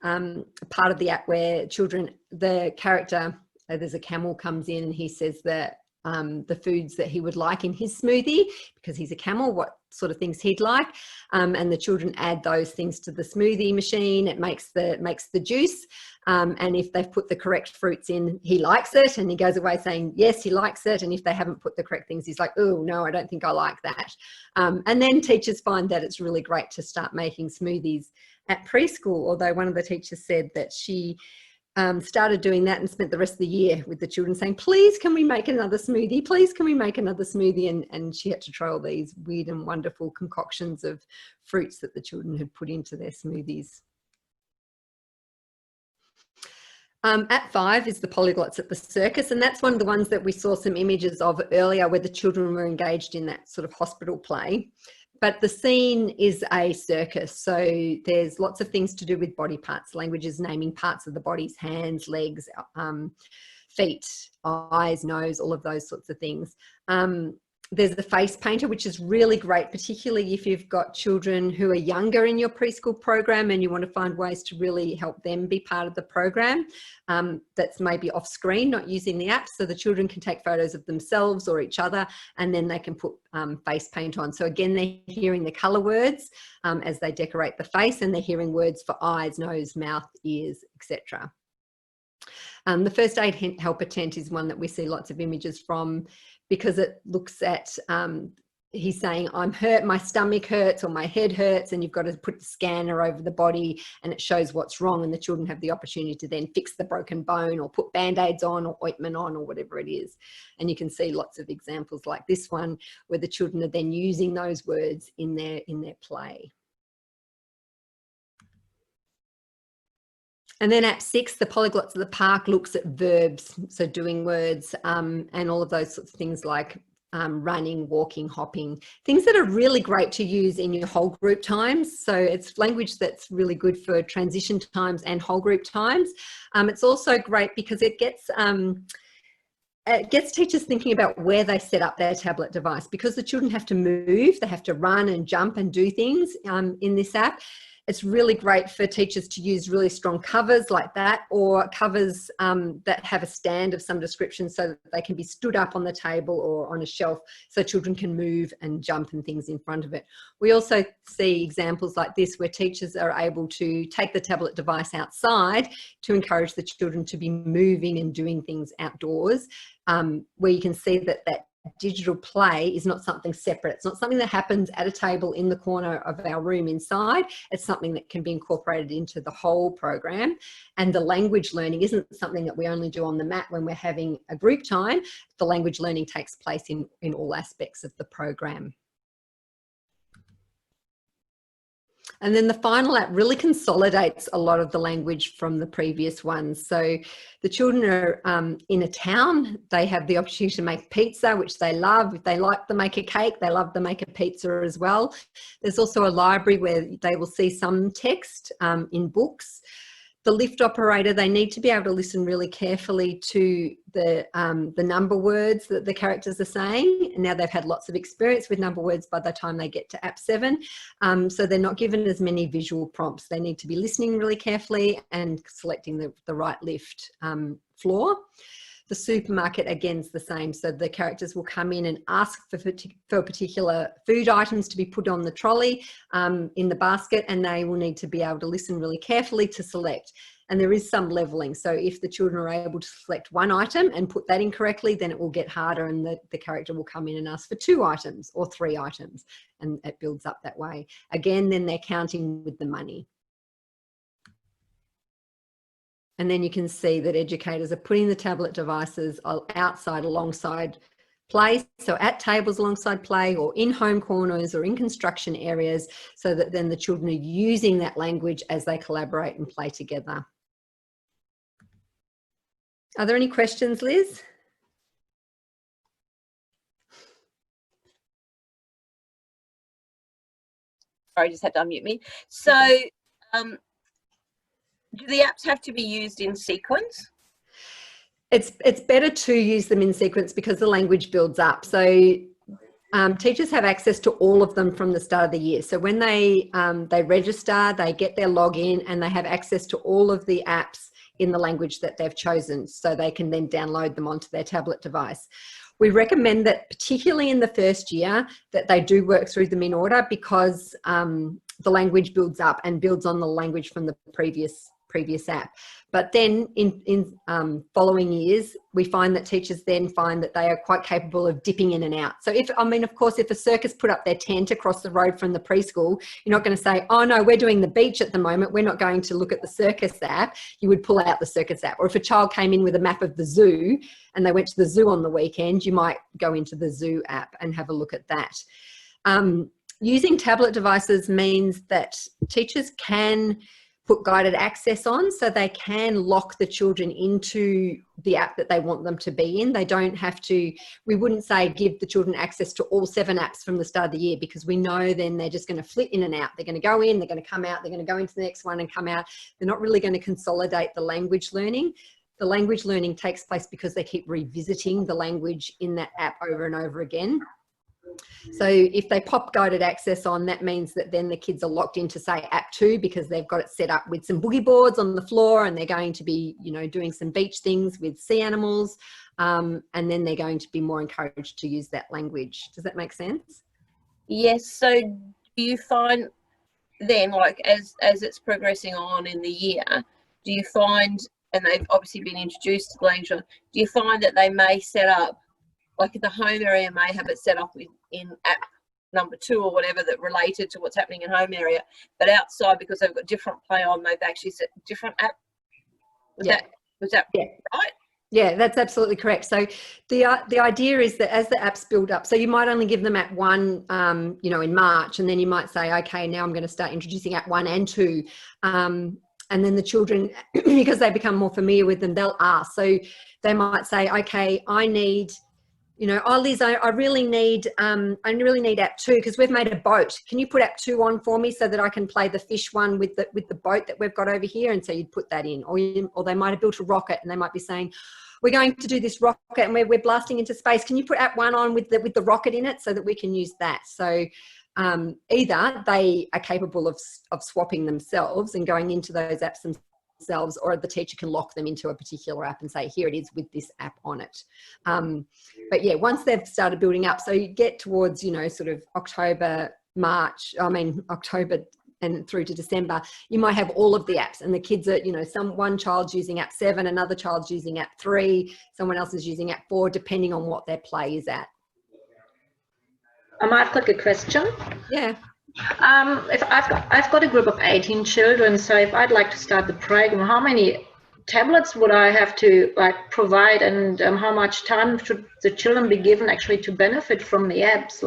part of the app where the character, there's a camel comes in and he says that the foods that he would like in his smoothie, because he's a camel, what sort of things he'd like, and the children add those things to the smoothie machine. It makes the juice, and if they've put the correct fruits in, he likes it, and he goes away saying yes, he likes it. And if they haven't put the correct things, he's like, oh no, I don't think I like that. And then teachers find that it's really great to start making smoothies at preschool, although one of the teachers said that she started doing that and spent the rest of the year with the children saying, please, can we make another smoothie? Please, can we make another smoothie? And she had to try all these weird and wonderful concoctions of fruits that the children had put into their smoothies. At 5 is the polyglots at the circus, and that's one of the ones that we saw some images of earlier, where the children were engaged in that sort of hospital play. But the scene is a circus, so there's lots of things to do with body parts. Language is naming parts of the body's hands, legs, feet, eyes, nose, all of those sorts of things. There's the face painter, which is really great, particularly if you've got children who are younger in your preschool program and you want to find ways to really help them be part of the program, that's maybe off screen, not using the app, so the children can take photos of themselves or each other, and then they can put face paint on. So again, they're hearing the colour words as they decorate the face, and they're hearing words for eyes, nose, mouth, ears, etc. The first aid helper tent is one that we see lots of images from, because it looks at, he's saying, I'm hurt, my stomach hurts or my head hurts, and you've got to put the scanner over the body and it shows what's wrong, and the children have the opportunity to then fix the broken bone or put band-aids on or ointment on or whatever it is. And you can see lots of examples like this one where the children are then using those words in their play. And then at 6, the polyglots of the park looks at verbs, so doing words, and all of those sorts of things like running, walking, hopping, things that are really great to use in your whole group times. So it's language that's really good for transition times and whole group times. It's also great because it gets teachers thinking about where they set up their tablet device, because the children have to move, they have to run and jump and do things in this app. It's really great for teachers to use really strong covers like that, or covers that have a stand of some description so that they can be stood up on the table or on a shelf so children can move and jump and things in front of it. We also see examples like this where teachers are able to take the tablet device outside to encourage the children to be moving and doing things outdoors, where you can see that digital play is not something separate. It's not something that happens at a table in the corner of our room inside. It's something that can be incorporated into the whole program. And the language learning isn't something that we only do on the mat when we're having a group time. The language learning takes place in all aspects of the program. And then the final app really consolidates a lot of the language from the previous ones. So the children are in a town, they have the opportunity to make pizza, which they love. If they like to make a cake, they love to make a pizza as well. There's also a library where they will see some text in books. The lift operator, they need to be able to listen really carefully to the number words that the characters are saying. And now they've had lots of experience with number words by the time they get to app 7. So they're not given as many visual prompts. They need to be listening really carefully and selecting the right lift floor. The supermarket, again, is the same. So the characters will come in and ask for particular food items to be put on the trolley in the basket, and they will need to be able to listen really carefully to select. And there is some leveling. So if the children are able to select one item and put that in correctly, then it will get harder, and the character will come in and ask for 2 items or 3 items, and it builds up that way. Again, then they're counting with the money. And then you can see that educators are putting the tablet devices outside alongside play, so at tables alongside play, or in home corners or in construction areas, so that then the children are using that language as they collaborate and play together. Are there any questions, Liz? Sorry, I just had to unmute me. So do the apps have to be used in sequence? It's better to use them in sequence because the language builds up. So teachers have access to all of them from the start of the year. So when they register, they get their login, and they have access to all of the apps in the language that they've chosen, so they can then download them onto their tablet device. We recommend that, particularly in the first year, that they do work through them in order, because the language builds up and builds on the language from the previous app. But then in following years, we find that teachers then find that they are quite capable of dipping in and out. So of course, if a circus put up their tent across the road from the preschool, you're not going to say, oh no, we're doing the beach at the moment, we're not going to look at the circus app. You would pull out the circus app. Or if a child came in with a map of the zoo and they went to the zoo on the weekend, you might go into the zoo app and have a look at that. Using tablet devices means that teachers can put guided access on, so they can lock the children into the app that they want them to be in. They don't have to, we wouldn't say give the children access to all 7 apps from the start of the year, because we know then they're just going to flit in and out. They're going to go in, they're going to come out, they're going to go into the next one and come out. They're not really going to consolidate the language learning. The language learning takes place because they keep revisiting the language in that app over and over again. So if they pop guided access on, that means that then the kids are locked into, say, app 2, because they've got it set up with some boogie boards on the floor, and they're going to be, doing some beach things with sea animals, and then they're going to be more encouraged to use that language. Does that make sense? Yes. So do you find then, like, as it's progressing on in the year, do you find, and they've obviously been introduced to language, do you find that they may set up, like the home area may have it set up in app number 2 or whatever, that related to what's happening in home area, but outside, because they've got different play on, they've actually set different app. Was that yeah. right? Yeah, that's absolutely correct. So the idea is that as the apps build up, so you might only give them app 1, in March, and then you might say, okay, now I'm going to start introducing app 1 and 2. And then the children, because they become more familiar with them, they'll ask. So they might say, okay, I need, oh Liz, I really need app 2, because we've made a boat. Can you put app 2 on for me so that I can play the fish one with the boat that we've got over here? And so you'd put that in. Or they might have built a rocket, and they might be saying, we're going to do this rocket and we're blasting into space. Can you put app 1 on with the rocket in it so that we can use that? So either they are capable of swapping themselves and going into those apps themselves, or the teacher can lock them into a particular app and say, here it is with this app on it. But yeah, once they've started building up, so you get towards, you know, sort of October and through to December, you might have all of the apps, and the kids are, you know, one child's using app 7, another child's using app 3, someone else is using app 4, depending on what their play is at. I've got a question. Yeah. If I've got a group of 18 children, so if I'd like to start the program, how many tablets would I have to provide, and how much time should the children be given actually to benefit from the apps,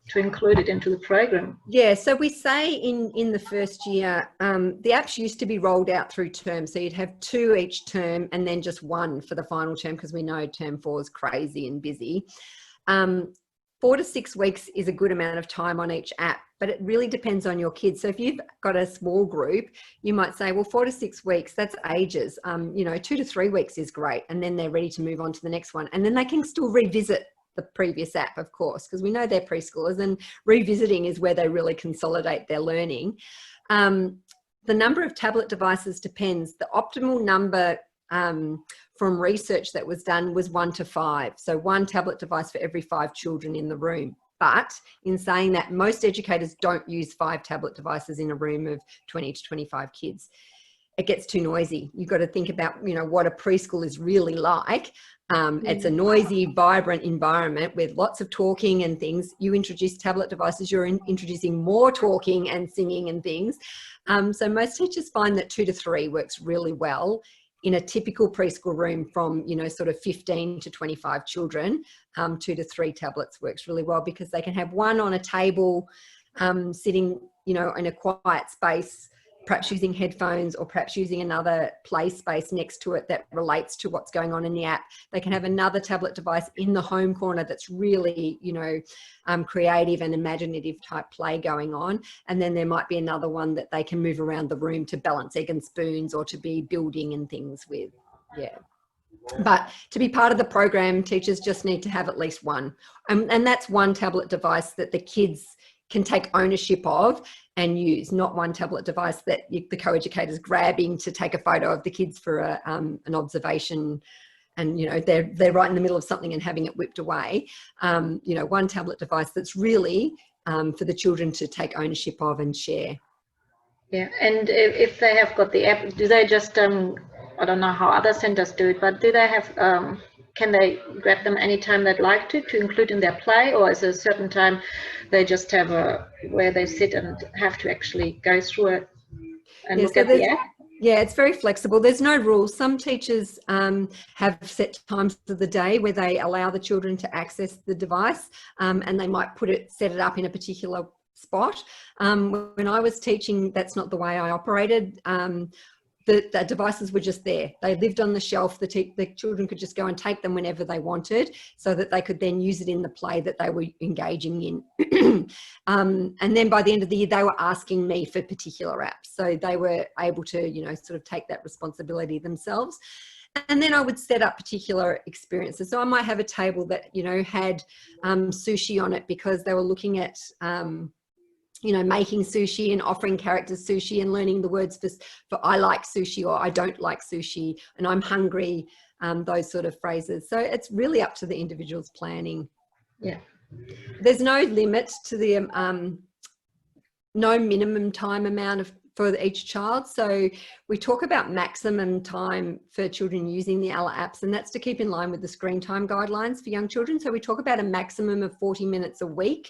to include it into the program? Yeah, so we say in the first year, the apps used to be rolled out through term, so you'd have 2 each term and then just 1 for the final term, because we know term 4 is crazy and busy. 4 to 6 weeks is a good amount of time on each app, but it really depends on your kids. So if you've got a small group, you might say, well, 4 to 6 weeks, that's ages. You know, 2 to 3 weeks is great. And then they're ready to move on to the next one. And then they can still revisit the previous app, of course, because we know they're preschoolers, and revisiting is where they really consolidate their learning. The number of tablet devices depends. The optimal number from research that was done was 1 to 5. So 1 tablet device for every 5 children in the room. But in saying that, most educators don't use 5 tablet devices in a room of 20 to 25 kids. It gets too noisy. You've got to think about, you know, what a preschool is really like. It's a noisy, vibrant environment with lots of talking and things. You introduce tablet devices, you're introducing more talking and singing and things. So most teachers find that 2 to 3 works really well. In a typical preschool room from, you know, sort of 15 to 25 children, 2 to 3 tablets works really well, because they can have 1 on a table, sitting, you know, in a quiet space, perhaps using headphones, or perhaps using another play space next to it that relates to what's going on in the app. They can have another tablet device in the home corner that's really, you know, creative and imaginative type play going on. And then there might be another one that they can move around the room to balance egg and spoons, or to be building and things with. Yeah. But to be part of the program, teachers just need to have at least 1. And that's 1 tablet device that the kids can take ownership of and use, not 1 tablet device that the co-educator's grabbing to take a photo of the kids for an observation, and, you know, they're right in the middle of something and having it whipped away. You know, 1 tablet device that's really for the children to take ownership of and share. Yeah, and if they have got the app, do they just, I don't know how other centers do it, but do they have, can they grab them anytime they'd like to include in their play, or is there a certain time they just have where they sit and have to actually go through it and look at the app? Yeah, it's very flexible. There's no rules. Some teachers have set times of the day where they allow the children to access the device, and they might set it up in a particular spot. When I was teaching, that's not the way I operated. The devices were just there. They lived on the shelf. The children could just go and take them whenever they wanted, so that they could then use it in the play that they were engaging in. And then by the end of the year, they were asking me for particular apps. So they were able to, you know, sort of take that responsibility themselves. And then I would set up particular experiences. So I might have a table that, you know, had sushi on it, because they were looking at you know, making sushi and offering characters sushi and learning the words for I like sushi, or I don't like sushi, and I'm hungry, those sort of phrases. So it's really up to the individual's planning. Yeah. There's no limit to the, no minimum time amount for each child. So we talk about maximum time for children using the ALA apps, and that's to keep in line with the screen time guidelines for young children. So we talk about a maximum of 40 minutes a week.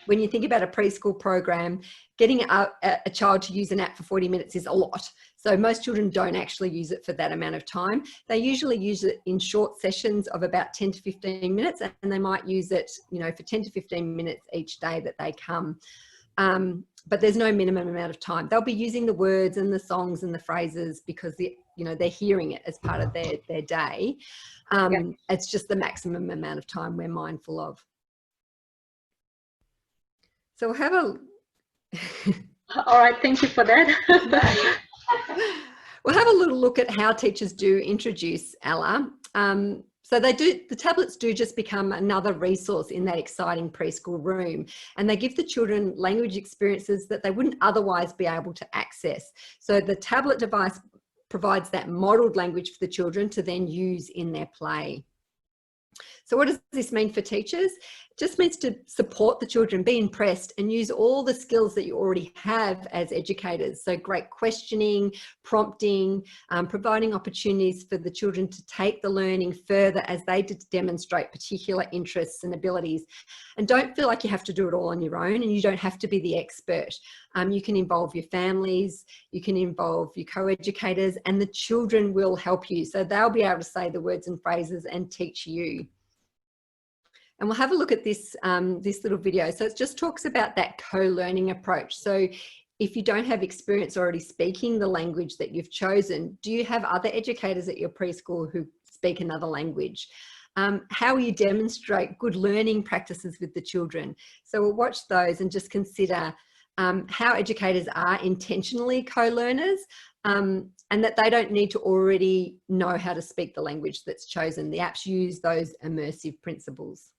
When you think about a preschool program, getting a child to use an app for 40 minutes is a lot. So most children don't actually use it for that amount of time. They usually use it in short sessions of about 10 to 15 minutes, and they might use it, you know, for 10 to 15 minutes each day that they come. But there's no minimum amount of time. They'll be using the words and the songs and the phrases because you know, they're hearing it as part of their day. It's just the maximum amount of time we're mindful of. So we'll have All right, thank you for that. We'll have a little look at how teachers do introduce ALA. So the tablets do just become another resource in that exciting preschool room, and they give the children language experiences that they wouldn't otherwise be able to access. So the tablet device provides that modeled language for the children to then use in their play. So what does this mean for teachers? It just means to support the children, be impressed, and use all the skills that you already have as educators. So great questioning, prompting, providing opportunities for the children to take the learning further as they demonstrate particular interests and abilities. And don't feel like you have to do it all on your own, and you don't have to be the expert. You can involve your families, you can involve your co-educators, and the children will help you. So they'll be able to say the words and phrases and teach you. And we'll have a look at this, this little video. So it just talks about that co-learning approach. So if you don't have experience already speaking the language that you've chosen, do you have other educators at your preschool who speak another language? How will you demonstrate good learning practices with the children? So we'll watch those and just consider how educators are intentionally co-learners, and that they don't need to already know how to speak the language that's chosen. The apps use those immersive principles.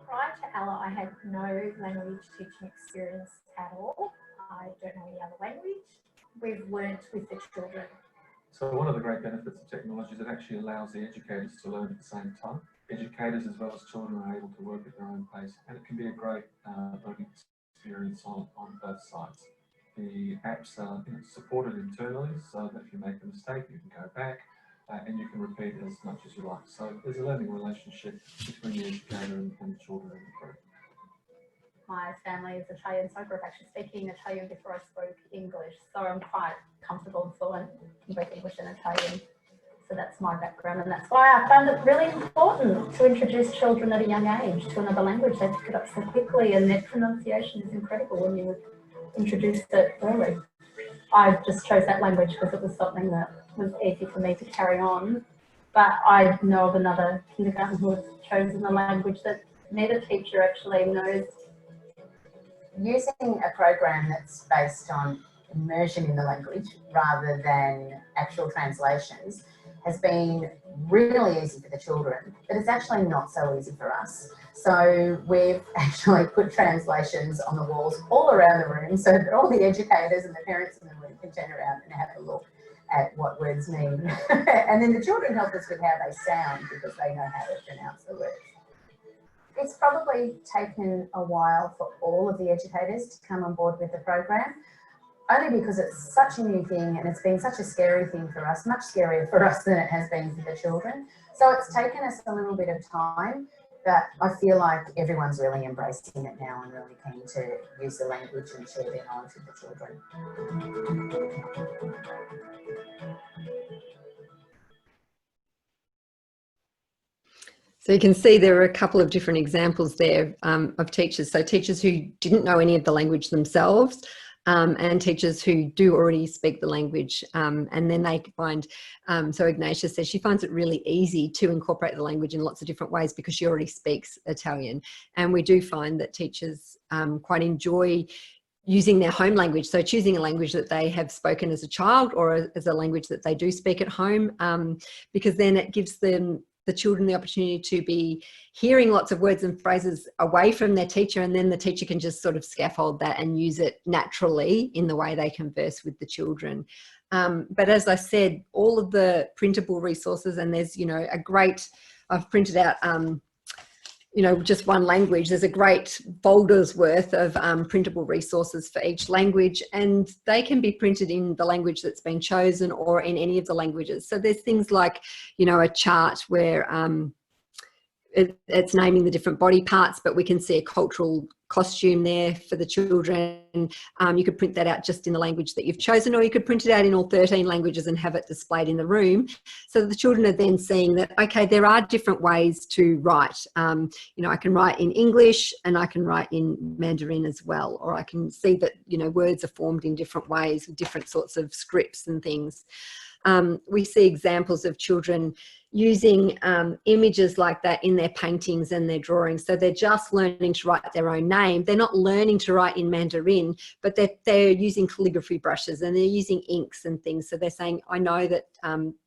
Prior to Ella, I had no language teaching experience at all. I don't know any other language. We've learnt with the children. So one of the great benefits of technology is it actually allows the educators to learn at the same time. Educators as well as children are able to work at their own pace, and it can be a great learning experience on both sides. The apps are supported internally, so that if you make a mistake, you can go back and you can repeat it as much as you like. So there's a learning relationship between the educator and the children in the group. My family is Italian, so I grew up actually speaking Italian before I spoke English. So I'm quite comfortable and fluent in both English and Italian. So that's my background, and that's why I found it really important to introduce children at a young age to another language. They pick it up so quickly, and their pronunciation is incredible when you introduce it early. I just chose that language because it was something that was easy for me to carry on. But I know of another kindergarten who has chosen a language that neither teacher actually knows. Using a program that's based on immersion in the language rather than actual translations has been really easy for the children, but it's actually not so easy for us. So we've actually put translations on the walls all around the room so that all the educators and the parents in the room can turn around and have a look at what words mean. And then the children help us with how they sound because they know how to pronounce the words. It's probably taken a while for all of the educators to come on board with the program, only because it's such a new thing and it's been such a scary thing for us, much scarier for us than it has been for the children. So it's taken us a little bit of time, but I feel like everyone's really embracing it now and really keen to use the language and share their knowledge with the children. So you can see there are a couple of different examples there of teachers. So teachers who didn't know any of the language themselves, and teachers who do already speak the language, and then they find, so Ignatia says she finds it really easy to incorporate the language in lots of different ways because she already speaks Italian. And we do find that teachers quite enjoy using their home language, so choosing a language that they have spoken as a child or as a language that they do speak at home, because then it gives them the children the opportunity to be hearing lots of words and phrases away from their teacher, and then the teacher can just sort of scaffold that and use it naturally in the way they converse with the children. But as I said, all of the printable resources, and there's, you know, a great, I've printed out, you know, just one language. There's a great folders worth of printable resources for each language, and they can be printed in the language that's been chosen or in any of the languages. So there's things like, you know, a chart where it's naming the different body parts, but we can see a cultural costume there for the children. You could print that out just in the language that you've chosen, or you could print it out in all 13 languages and have it displayed in the room. So that the children are then seeing that, okay, there are different ways to write. You know, I can write in English and I can write in Mandarin as well, or I can see that, you know, words are formed in different ways with different sorts of scripts and things. We see examples of children using images like that in their paintings and their drawings. So they're just learning to write their own name. They're not learning to write in Mandarin, but they're using calligraphy brushes and they're using inks and things. So they're saying, I know that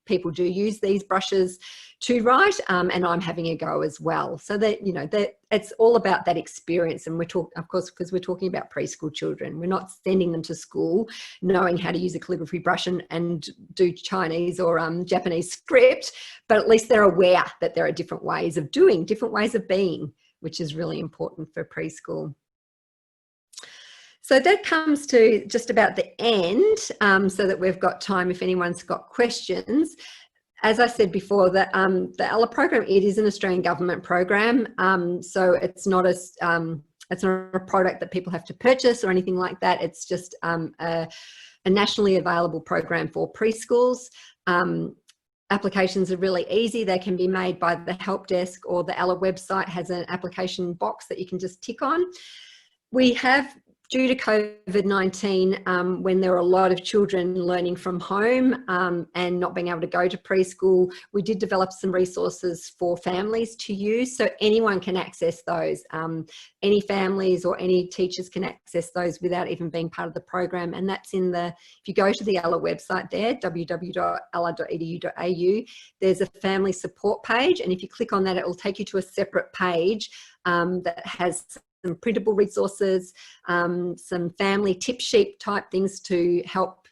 people do use these brushes to write, and I'm having a go as well. So that, you know, that it's all about that experience. And we're talking, of course, because we're talking about preschool children. We're not sending them to school knowing how to use a calligraphy brush and do Chinese or Japanese script, but at least they're aware that there are different ways of doing, different ways of being, which is really important for preschool. So that comes to just about the end, so that we've got time if anyone's got questions. As I said before, the ELA program, it is an Australian government program, so it's not a product that people have to purchase or anything like that. It's just a nationally available program for preschools. Applications are really easy. They can be made by the help desk, or the ELA website has an application box that you can just tick on. We have, due to COVID-19, when there were a lot of children learning from home and not being able to go to preschool, we did develop some resources for families to use, so anyone can access those. Any families or any teachers can access those without even being part of the program, and that's in the, if you go to the ELA website there, www.ela.edu.au, there's a family support page, and if you click on that, it will take you to a separate page that has some printable resources, some family tip sheet type things to help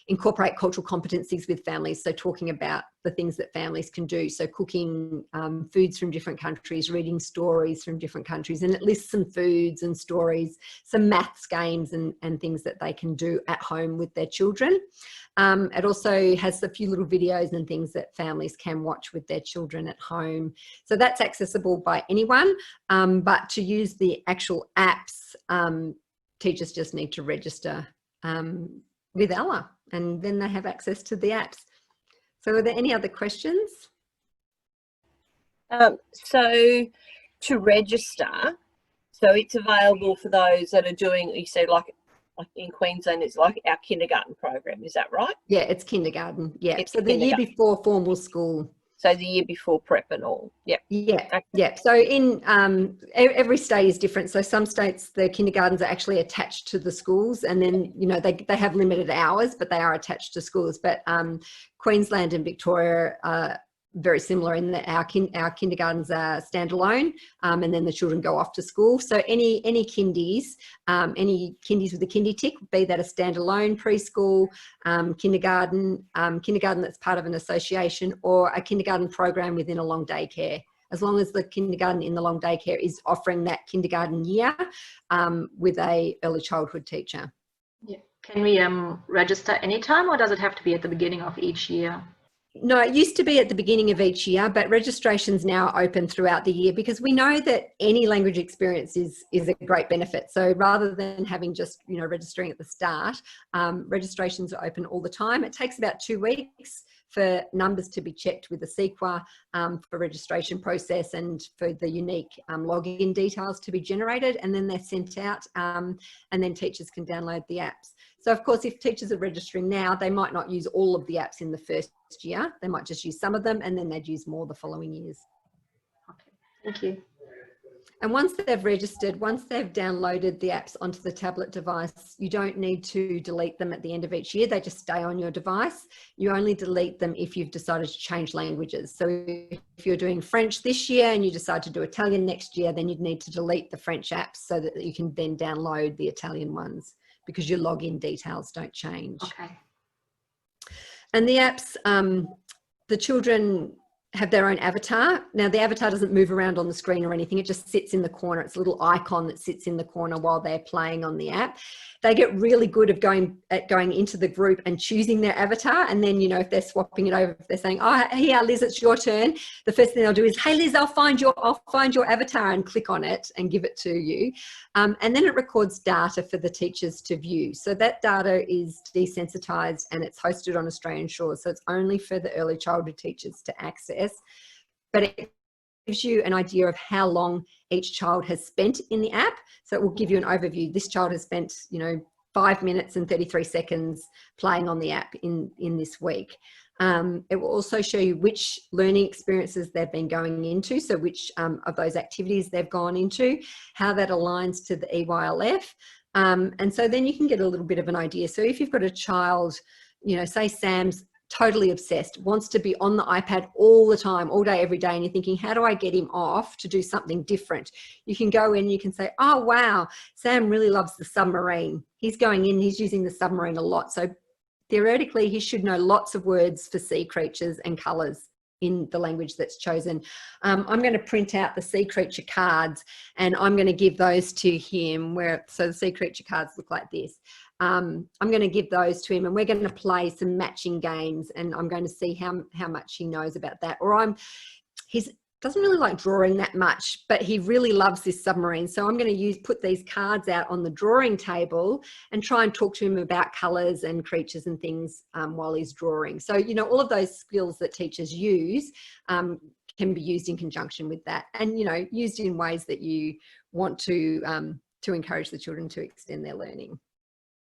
incorporate cultural competencies with families. So talking about the things that families can do. So cooking foods from different countries, reading stories from different countries, and it lists some foods and stories, some maths games and things that they can do at home with their children. It also has a few little videos and things that families can watch with their children at home. So that's accessible by anyone, but to use the actual apps, teachers just need to register with ELA, and then they have access to the apps. So are there any other questions? So to register, so it's available for those that are doing, you say like in Queensland, it's like our kindergarten program, is that right? Yeah, it's kindergarten. Yeah, it's so the year before formal school. So the year before prep and all. Yeah. Yeah. Okay. Yeah. So in every state is different. So some states, the kindergartens are actually attached to the schools, and then, you know, they have limited hours, but they are attached to schools. But Queensland and Victoria are very similar in that our kindergartens are standalone, and then the children go off to school. So any kindies with a kindy tick, be that a standalone preschool, kindergarten that's part of an association, or a kindergarten program within a long day care, as long as the kindergarten in the long day care is offering that kindergarten year with a early childhood teacher. Yeah. Can we register anytime, or does it have to be at the beginning of each year? No, it used to be at the beginning of each year, but registration's now open throughout the year, because we know that any language experience is a great benefit. So rather than having just, you know, registering at the start, registrations are open all the time. It takes about 2 weeks for numbers to be checked with the CEQA for registration process, and for the unique login details to be generated, and then they're sent out, and then teachers can download the apps. So of course, if teachers are registering now, they might not use all of the apps in the first year. They might just use some of them, and then they'd use more the following years. Okay, thank you. And once they've registered, once they've downloaded the apps onto the tablet device, you don't need to delete them at the end of each year. They just stay on your device. You only delete them if you've decided to change languages. So if you're doing French this year and you decide to do Italian next year, then you'd need to delete the French apps so that you can then download the Italian ones, because your login details don't change. Okay. And the apps, the children have their own avatar. Now the avatar doesn't move around on the screen or anything. It just sits in the corner. It's a little icon that sits in the corner while they're playing on the app. They get really good at going into the group and choosing their avatar. And then, you know, if they're swapping it over, if they're saying, oh, here, Liz, it's your turn, the first thing they'll do is, hey, Liz, I'll find your avatar, and click on it and give it to you. And then it records data for the teachers to view. So that data is desensitized and it's hosted on Australian shores. So it's only for the early childhood teachers to access. But it gives you an idea of how long each child has spent in the app. So it will give you an overview. This child has spent, you know, 5 minutes and 33 seconds playing on the app in this week. It will also show you which learning experiences they've been going into, so which of those activities they've gone into, how that aligns to the EYLF. And so then you can get a little bit of an idea. So if you've got a child, you know, say Sam's totally obsessed, wants to be on the iPad all the time, all day, every day, and you're thinking, how do I get him off to do something different? You can go in, you can say, oh, wow, Sam really loves the submarine. He's going in, he's using the submarine a lot. So theoretically, he should know lots of words for sea creatures and colours in the language that's chosen. I'm going to print out the sea creature cards and I'm going to give those to him, so the sea creature cards look like this. I'm going to give those to him and we're going to play some matching games, and I'm going to see how much he knows about that. Or he doesn't really like drawing that much, but he really loves this submarine. So I'm going to put these cards out on the drawing table and try and talk to him about colours and creatures and things while he's drawing. So, you know, all of those skills that teachers use can be used in conjunction with that, and, you know, used in ways that you want to encourage the children to extend their learning.